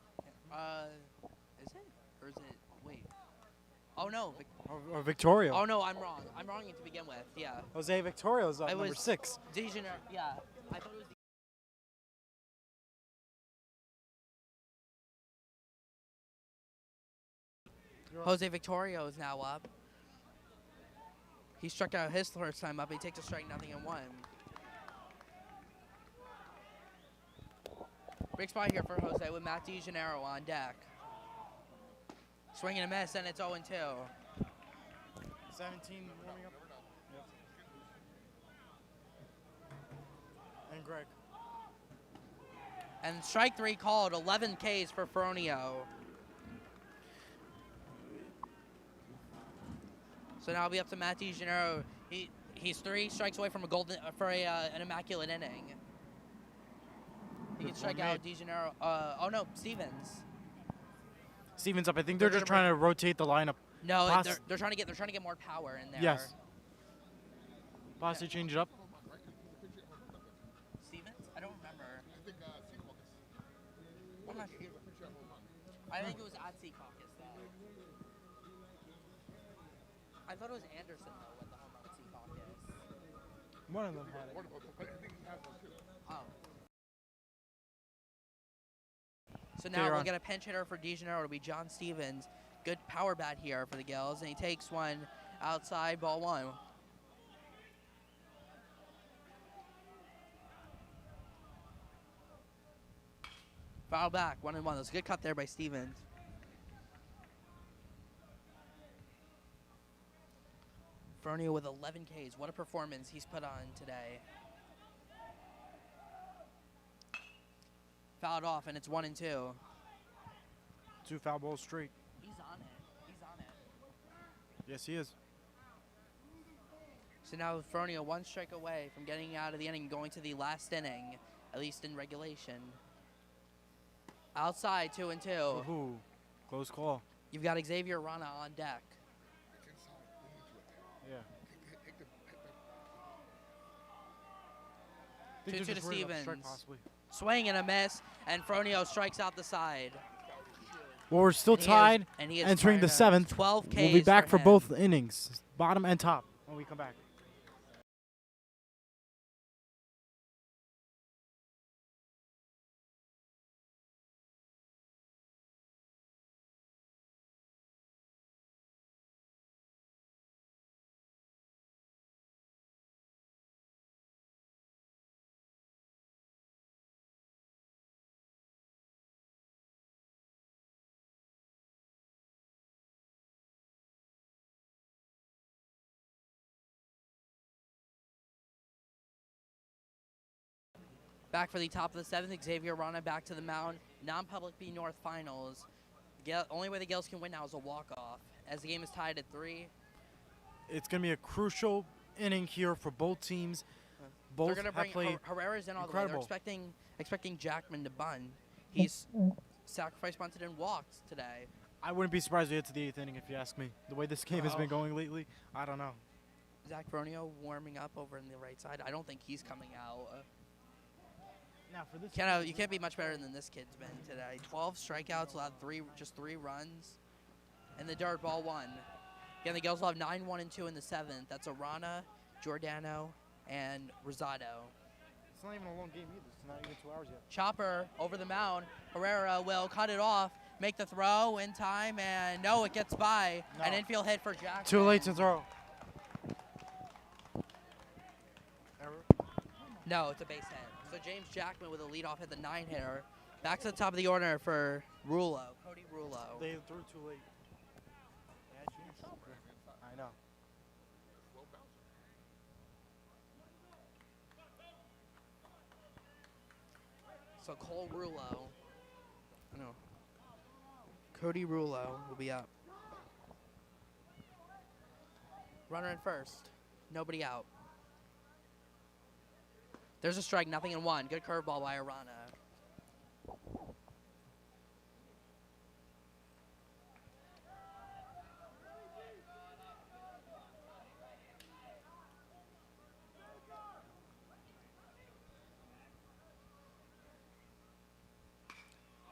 Is it? Or is it, wait. Oh no, Or Victorio. oh no, I'm wrong. I'm wrong to begin with, yeah. Jose Victorio's up, It number was 6. DeGenero, yeah. I thought it was Jose Victorio is now up. He struck out his first time up. He takes a strike, 0-1. Big spot here for Jose with Matt DeGennaro on deck. Swing and a miss, and it's 0-2. 17 warming up. Yep. And Greg. And strike 3 called, 11 Ks for Fronio. So now it'll be up to Matt DeGennaro. He's 3 strikes away from an immaculate inning. He can strike out DeGennaro. Oh no, Stevens. Stevens up. I think they're just trying to rotate the lineup. No, they're trying to get more power in there. Yes. Possibly change it up. Stevens? I don't remember. I think Seahawks. I'm not sure. I think it was at Seahawks though. I thought it was Anderson though with the home run at Seahawks. One of them had it. I think he has one too. Oh. So now we'll get a pinch hitter for DeGennaro. It'll be John Stevens. Good power bat here for the Gills, and he takes one outside, ball 1. Foul back, 1-1. That was a good cut there by Stevens. Fronio with 11 Ks. What a performance he's put on today. Fouled off, and it's 1-2. 2 foul balls straight. He's on it. He's on it. Yes, he is. So now Fronio 1 strike away from getting out of the inning, going to the last inning, at least in regulation. Outside, 2-2. Ooh, close call. You've got Xavier Rana on deck. Yeah. 2-2 to Stevens. Strike possibly. Swing and a miss, and Fronio strikes out the side. Well, we're still tied. And he is entering the 7th. 12 Ks. We'll be back for him. both innings, bottom and top, when we come back. Back for the top of the 7th, Xavier Rana back to the mound. Non-public B North Finals. Only way the Gills can win now is a walk-off, as the game is tied at 3. It's going to be a crucial inning here for both teams. Both They're going to have played bring Herrera's in all incredible. the way. They're expecting Jackman to bunt. He's sacrifice bunted and walked today. I wouldn't be surprised if we get to the 8th inning if you ask me. The way this game has been going lately, I don't know. Zach Fronio warming up over in the right side. I don't think he's coming out. Now for this, You can't be much better than this kid's been today. 12 strikeouts, allowed just 3 runs, and the dirt, ball 1. Again, the Gills will have 9, 1, and 2 in the 7th. That's Arana, Giordano, and Rosado. it's not even a long game either. It's not even 2 hours yet. Chopper over the mound. Herrera will cut it off, make the throw in time, and no, it gets by. No. An infield hit for Jackman. Too late to throw. Error. No, it's a base hit. So James Jackman with a leadoff hit, the 9-hitter. Back to the top of the order for Rulo, Cody Rulo. They threw too late. I know. So Cole Rulo, no, Cody Rulo will be up. Runner in first, nobody out. There's a strike, 0-1. Good curveball by Arana.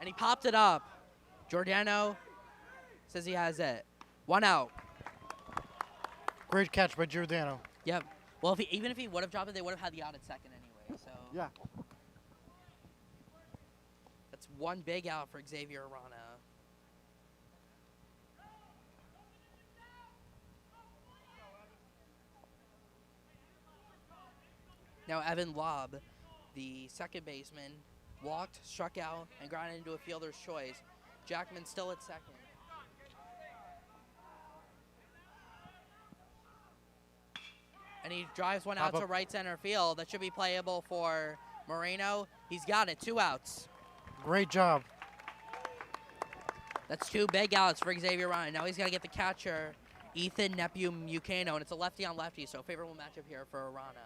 And he popped it up. Giordano says he has it. 1 out. Great catch by Giordano. Yep. Well, even if he would have dropped it, they would have had the out at second anyway. So Yeah. that's 1 big out for Xavier Arana. Now Evan Lobb, the second baseman, walked, struck out, and grounded into a fielder's choice. Jackman still at second. And he drives one out to right center field. That should be playable for Moreno. He's got it, 2 outs. Great job. That's 2 big outs for Xavier Ryan. Now he's got to get the catcher, Ethan Nephew Mucano, and it's a lefty on lefty, so favorable matchup here for Arana.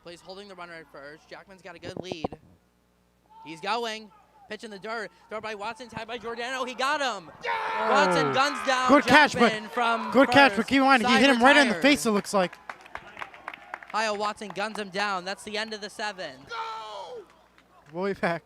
Plays holding the runner at first. Jackman's got a good lead. He's going. Pitch in the dirt. Throw by Watson. Tied by Giordano. He got him. Yeah! Watson guns down. Good catch, Jackman but from good first. catch. But keep in mind, he hit him right in the Retired. face. It looks like. Kyle Watson guns him down. That's the end of the 7th. Go! We'll be back.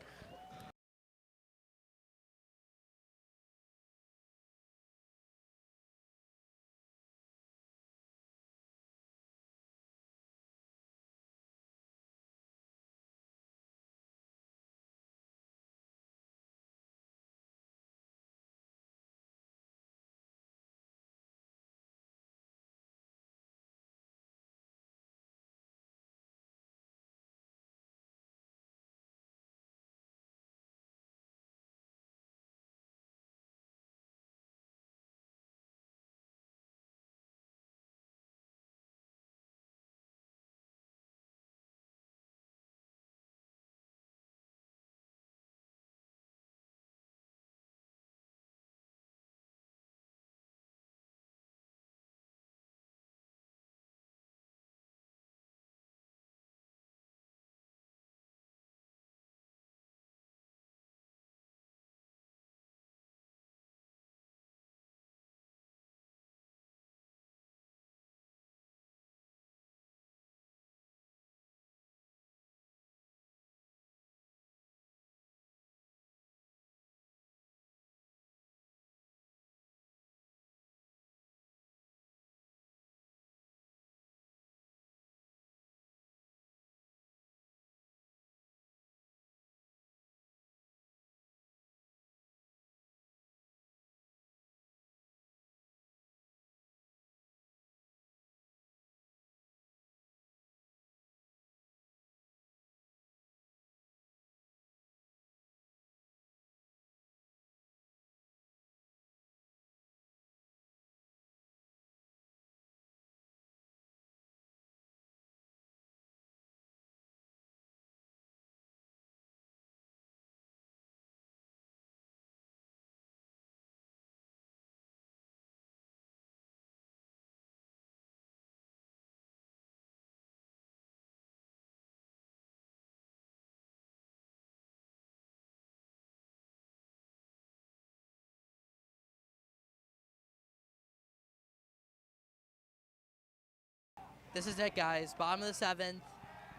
This is it, guys. Bottom of the 7th.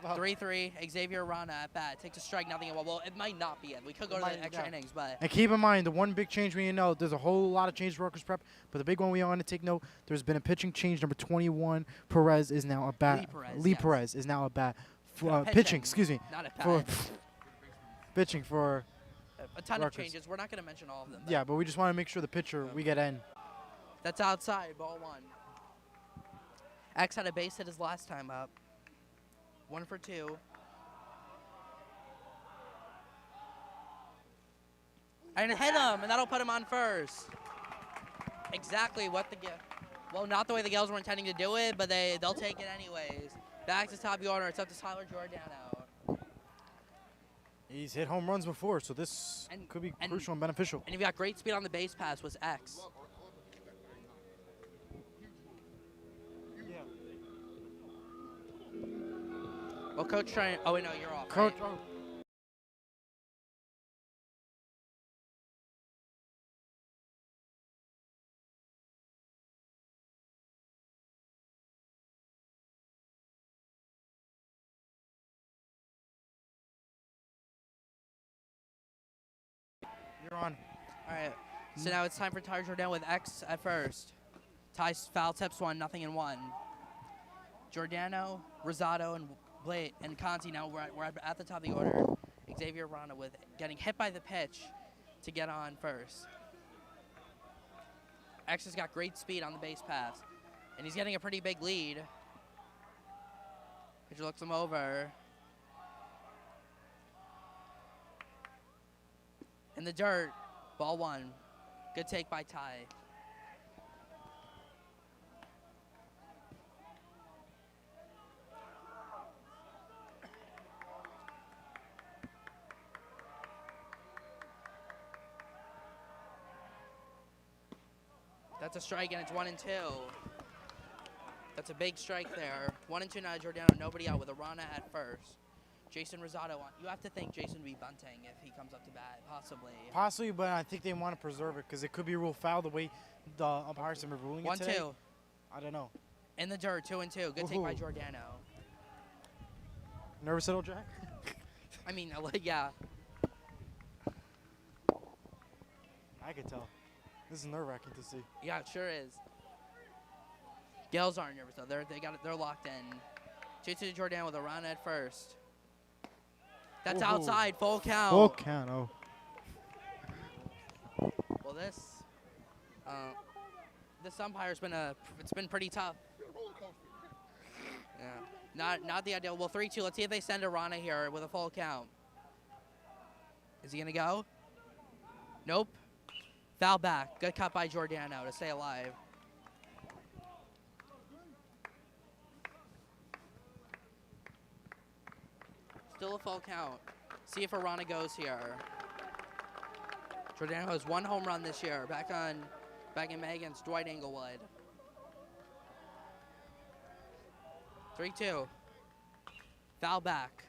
3-3. Xavier Arana at bat. Takes a strike, nothing. Well, it might not be it. We could go to the extra innings, but. And keep in mind, the one big change we know, there's a whole lot of change to Rutgers prep, but the big one we want to take note, there's been a pitching change. Number 21, Perez is now a bat. Lee Perez is now a bat. Pitching, excuse me. Not a For bat. pitching for A ton Rutgers. of changes. We're not going to mention all of them. Yeah, but we just want to make sure the pitcher we get in. That's outside. Ball 1. X had a base hit his last time up. 1 for 2. And hit him, and that'll put him on first. Exactly what the well, not the way the Gales were intending to do it, but they'll take it anyways. Back to top of the order. It's up to Tyler Giordano. He's hit home runs before, so this could be crucial and beneficial. And you've got great speed on the base pass was X. Yeah. Well, coach trying. Oh wait, no, you're off. Coach. Right? Oh. You're on. All right. So now it's time for Tyler Giordano with X at first. Ty's foul tips 1, nothing in 1. Giordano, Rosado, and Conti. Now we're at the top of the order. Xavier Rana with getting hit by the pitch to get on first. X has got great speed on the base pass, and he's getting a pretty big lead. Pitcher looks him over. In the dirt, ball 1. Good take by Ty. That's a strike, and it's 1-2. That's a big strike there. 1-2 now, Giordano, nobody out with Arana at first. Jason Rosado on. You have to think Jason would be bunting if he comes up to bat, possibly. Possibly, but I think they want to preserve it because it could be ruled foul the way the umpires have been ruling it today. 1-2. I don't know. In the dirt, 2-2. Good take by Giordano. Nervous at all, Jack? I mean, yeah. I could tell. This is nerve-wracking to see. Yeah, it sure is. Gales aren't nervous though. They're locked in. 2-2 to Giordano with Arana at first. That's outside. Full count. Full count. Oh. Well, this umpire's it's been pretty tough. Yeah. Not the ideal. Well, 3-2. Let's see if they send Arana here with a full count. Is he gonna go? Nope. Foul back. Good cut by Giordano to stay alive. Still a full count. See if Arana goes here. Giordano has 1 home run this year. Back in May against Dwight Englewood. 3-2. Foul back.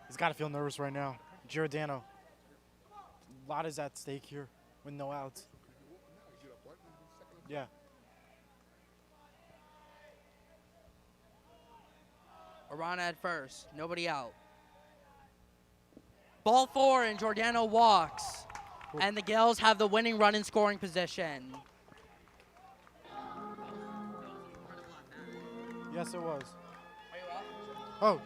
He's got to feel nervous right now. Giordano. A lot is at stake here with no outs. Yeah. Arana at first. Nobody out. Ball 4 and Giordano walks. And the Gales have the winning run in scoring position. Yes, it was. Oh.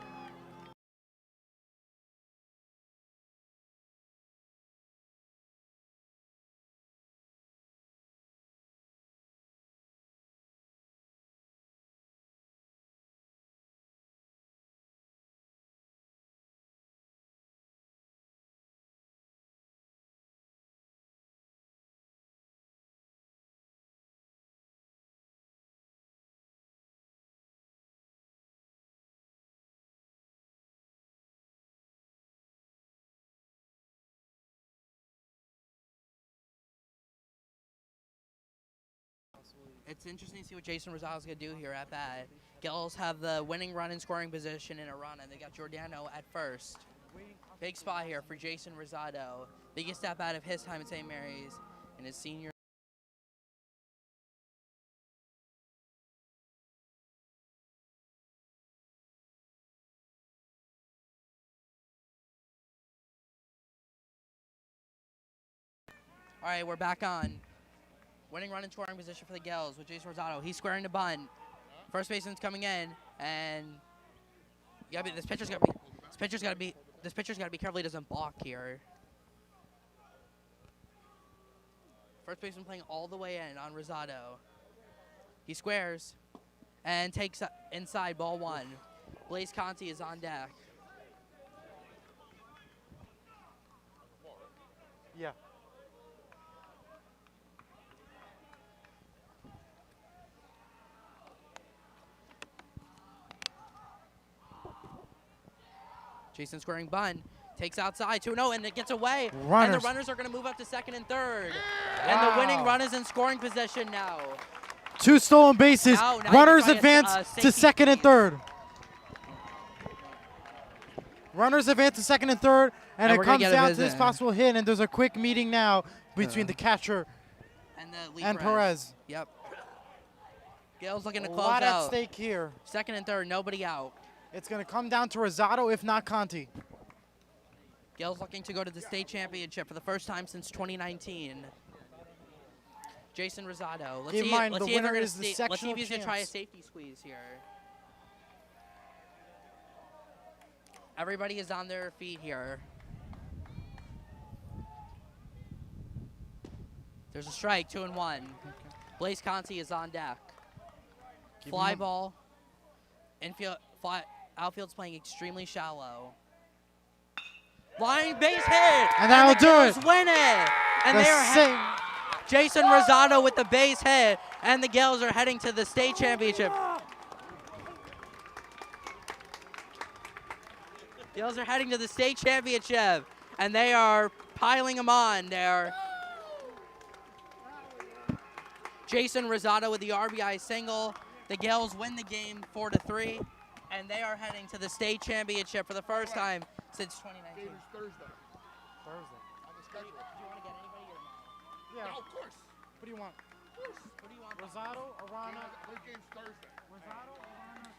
It's interesting to see what Jason Rosado's going to do here at bat. Gales have the winning run in scoring position in Arana. They got Giordano at first. Big spot here for Jason Rosado. Biggest at bat of his time at St. Mary's in his senior. All right, we're back on. Winning run in scoring position for the Gales with Jason Rosado. He's squaring the bunt. First baseman's coming in, and this pitcher's got to be careful he doesn't balk here. First baseman playing all the way in on Rosado. He squares and takes inside ball 1. Blaze Conti is on deck. Yeah. Jason squaring bunt. Takes outside 2-0, and it gets away. Runners. And the runners are going to move up to second and third. And the winning run is in scoring position now. 2 stolen bases. Now Runners advance to second and third. Runners advance to second and third, and it comes down to this possible hit, and there's a quick meeting now between the catcher and Perez. Yep. Gale's looking to A close lot out. at stake here. Second and third, nobody out. It's going to come down to Rosado, if not Conti. Gale's looking to go to the state championship for the first time since 2019. Jason Rosado. Keep in mind, let's the see if they're winner gonna is the let's see sectional if he's gonna try a champs. safety squeeze here. Everybody is on their feet here. There's a strike, 2-1. Blaze Conti is on deck. Fly ball. Infield, outfield's playing extremely shallow. Line base hit, And that'll do Gills it. win it. And The they are same. Jason Rosado with the base hit, and the Gales are heading to the state championship. Gales are heading to the state championship, and they are piling them on there. Jason Rosado with the RBI single. The Gales win the game 4-3, and they are heading to the state championship for the first time since 2019. Game is Thursday Thursday. on the schedule. Do you want to get anybody or no? Yeah. No, of course. What do you want? What do you want? Rosado, Arana. Play game's Thursday. Rosado, Arana.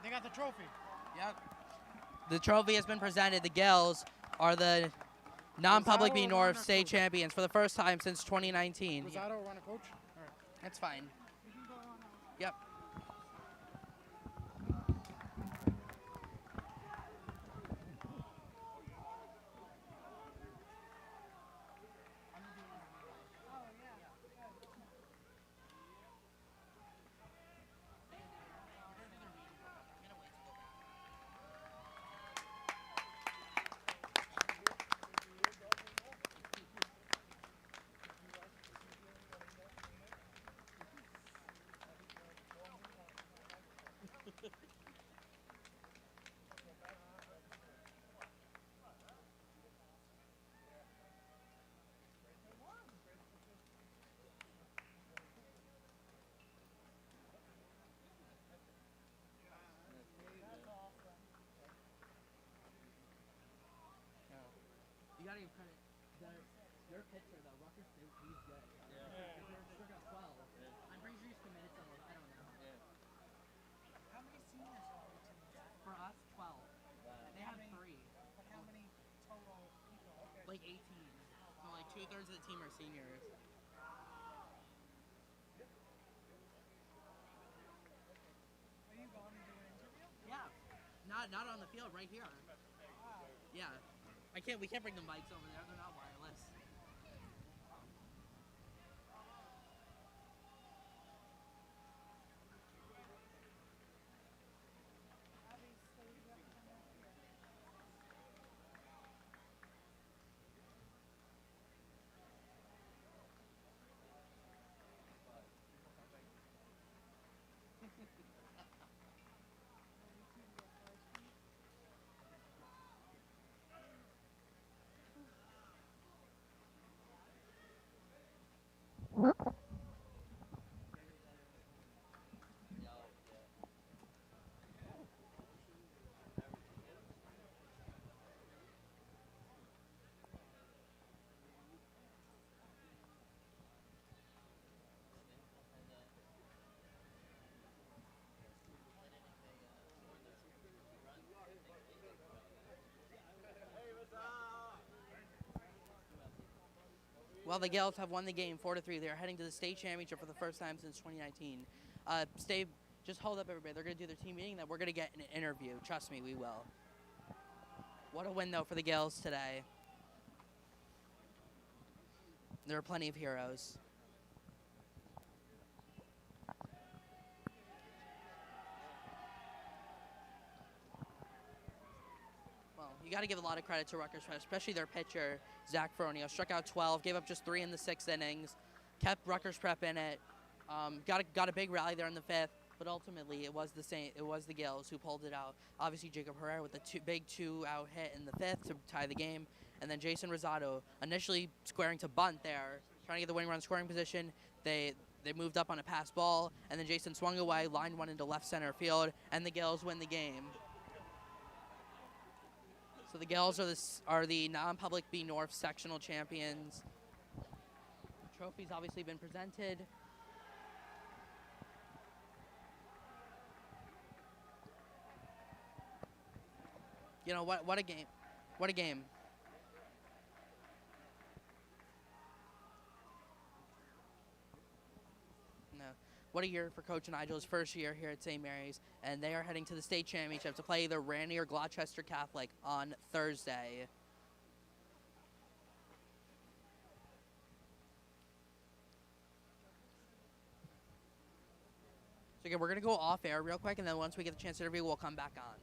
They got the trophy. Yep. The trophy has been presented. The Gales are the non-public B North state champions for the first time since 2019. Rosado, Arana, coach. All right. That's fine. Yep. You gotta give credit. Your pitcher, though, Rutgers, he's good. Yeah. They're got 12. I'm pretty sure he's committed to I don't know. How many seniors are on the team? For us, 12. They have 3. But how many total people? Like 18. So like 2/3 of the team are seniors. Are you going to do an interview? Yeah. Not on the field, right here. Wow. Yeah. We can't bring the mics over there. They're not wireless. Obviously, you have to come out here. Well, the Gales have won the game 4-3. They are heading to the state championship for the first time since 2019. Stay, just hold up, everybody. They're going to do their team meeting. That we're going to get an interview. Trust me, we will. What a win, though, for the Gales today. There are plenty of heroes. Well, you got to give a lot of credit to Rutgers, especially their pitcher, Zach Feronio. Struck out 12, gave up just 3 in the 6th innings, kept Rutgers Prep in it. Got a big rally there in the 5th, but ultimately it was the Gales who pulled it out. Obviously, Jacob Herrera with a big 2-out hit in the 5th to tie the game, and then Jason Rosado initially squaring to bunt there, trying to get the winning run scoring position. They moved up on a pass ball, and then Jason swung away, lined one into left center field, and the Gales win the game. So the Gales are the non-public B North sectional champions. The trophy's obviously been presented. You know what a game. What a game. What a year for Coach Nigel's first year here at St. Mary's, and they are heading to the state championship to play either Randy or Gloucester Catholic on Thursday. So again, we're going to go off air real quick, and then once we get the chance to interview, we'll come back on.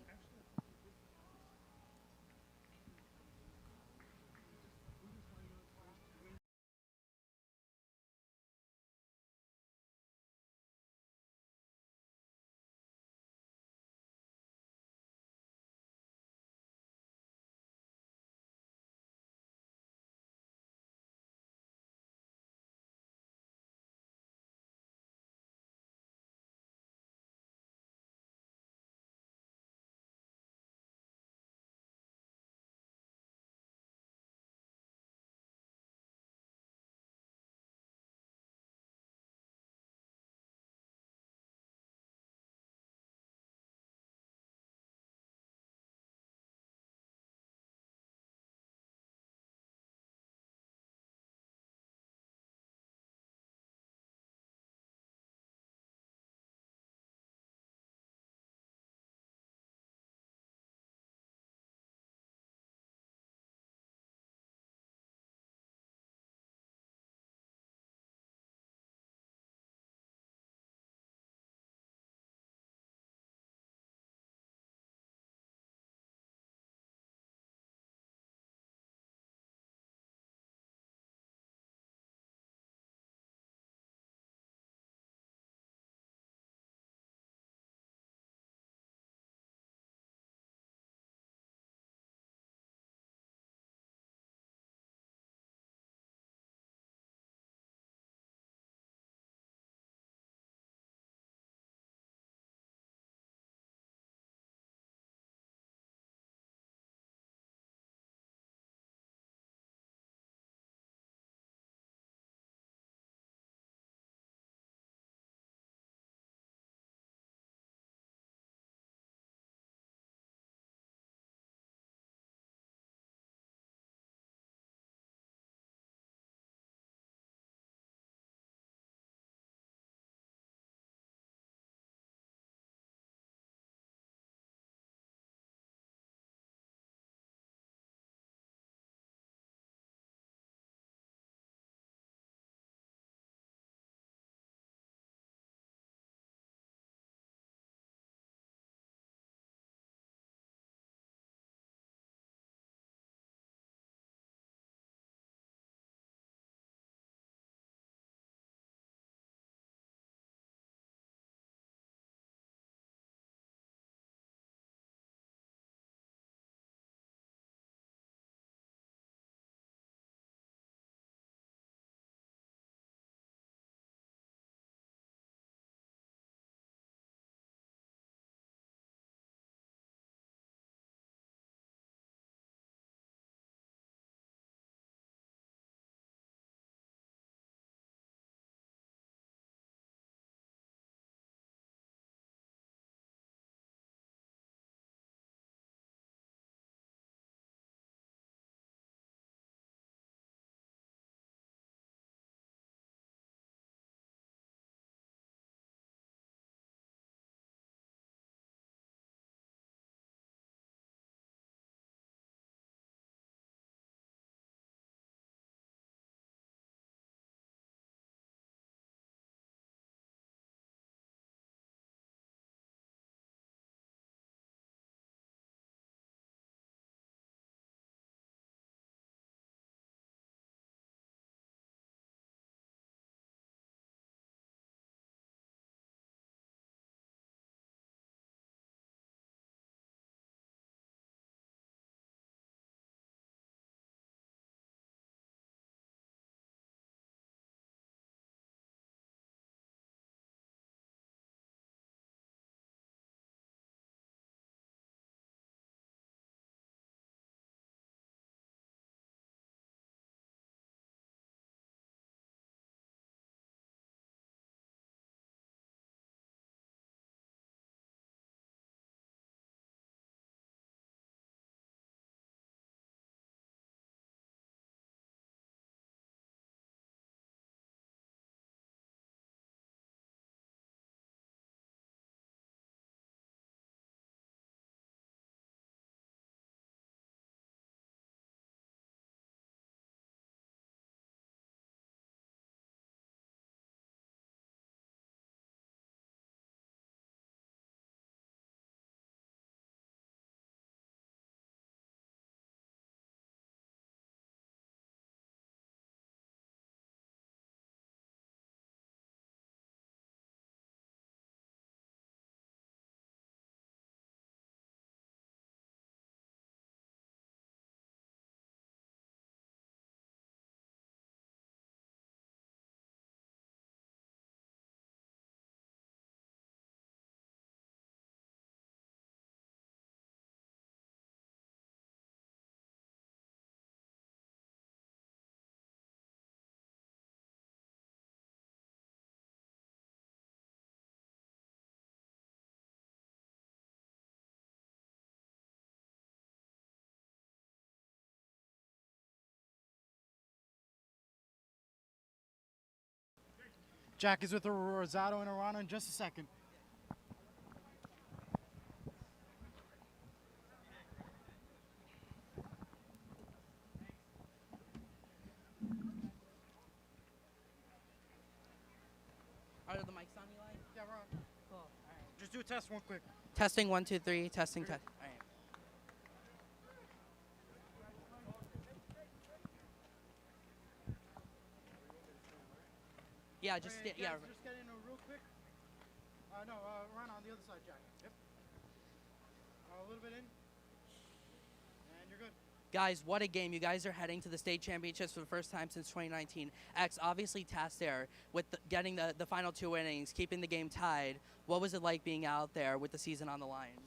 Jack is with a Rosado and Arana in just a second. Are the mics on, Eli? Yeah, we're on. Cool. All right. Just do a test one quick. Testing 1, 2, 3. Testing test. All right. Yeah, just Okay, yeah. guys, just get in real quick. No, Arana on the other side, Jack. Yep. A little bit in. And you're good. Guys, what a game. You guys are heading to the state championships for the first time since 2019. X obviously tasked there with getting the final 2 innings, keeping the game tied. What was it like being out there with the season on the line?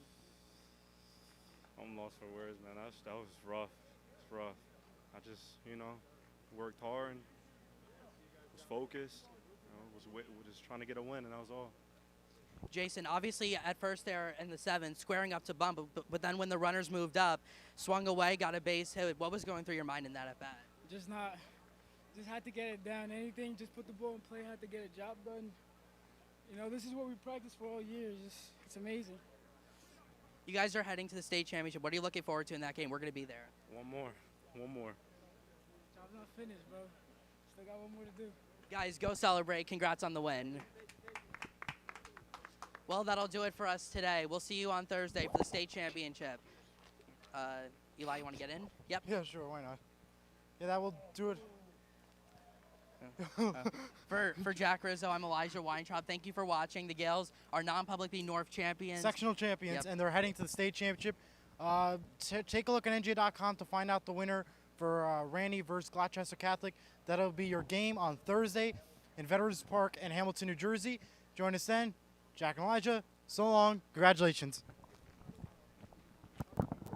I'm lost for words, man. That was rough. It's rough. I just, worked hard and was focused. Was just trying to get a win, and that was all. Jason, obviously at first there in the 7th, squaring up to bump, but then when the runners moved up, swung away, got a base hit. What was going through your mind in that at bat? Just had to get it down. Anything, just put the ball in play, had to get a job done. This is what we practiced for all year. It's amazing. You guys are heading to the state championship. What are you looking forward to in that game? We're going to be there. One more. Job's not finished, bro. Still got one more to do. Guys, go celebrate. Congrats on the win. Well, that'll do it for us today. We'll see you on Thursday for the state championship. Eli, you want to get in? Yep. Yeah, sure. Why not? Yeah, that will do it. For Jack Rizzo, I'm Elijah Weintraub. Thank you for watching. The Gales are non-public B North champions. Sectional champions, Yep. and they're heading to the state championship. Take a look at NJ.com to find out the winner for Randy versus Gloucester Catholic. That'll be your game on Thursday in Veterans Park in Hamilton, New Jersey. Join us then. Jack and Elijah, so long. Congratulations.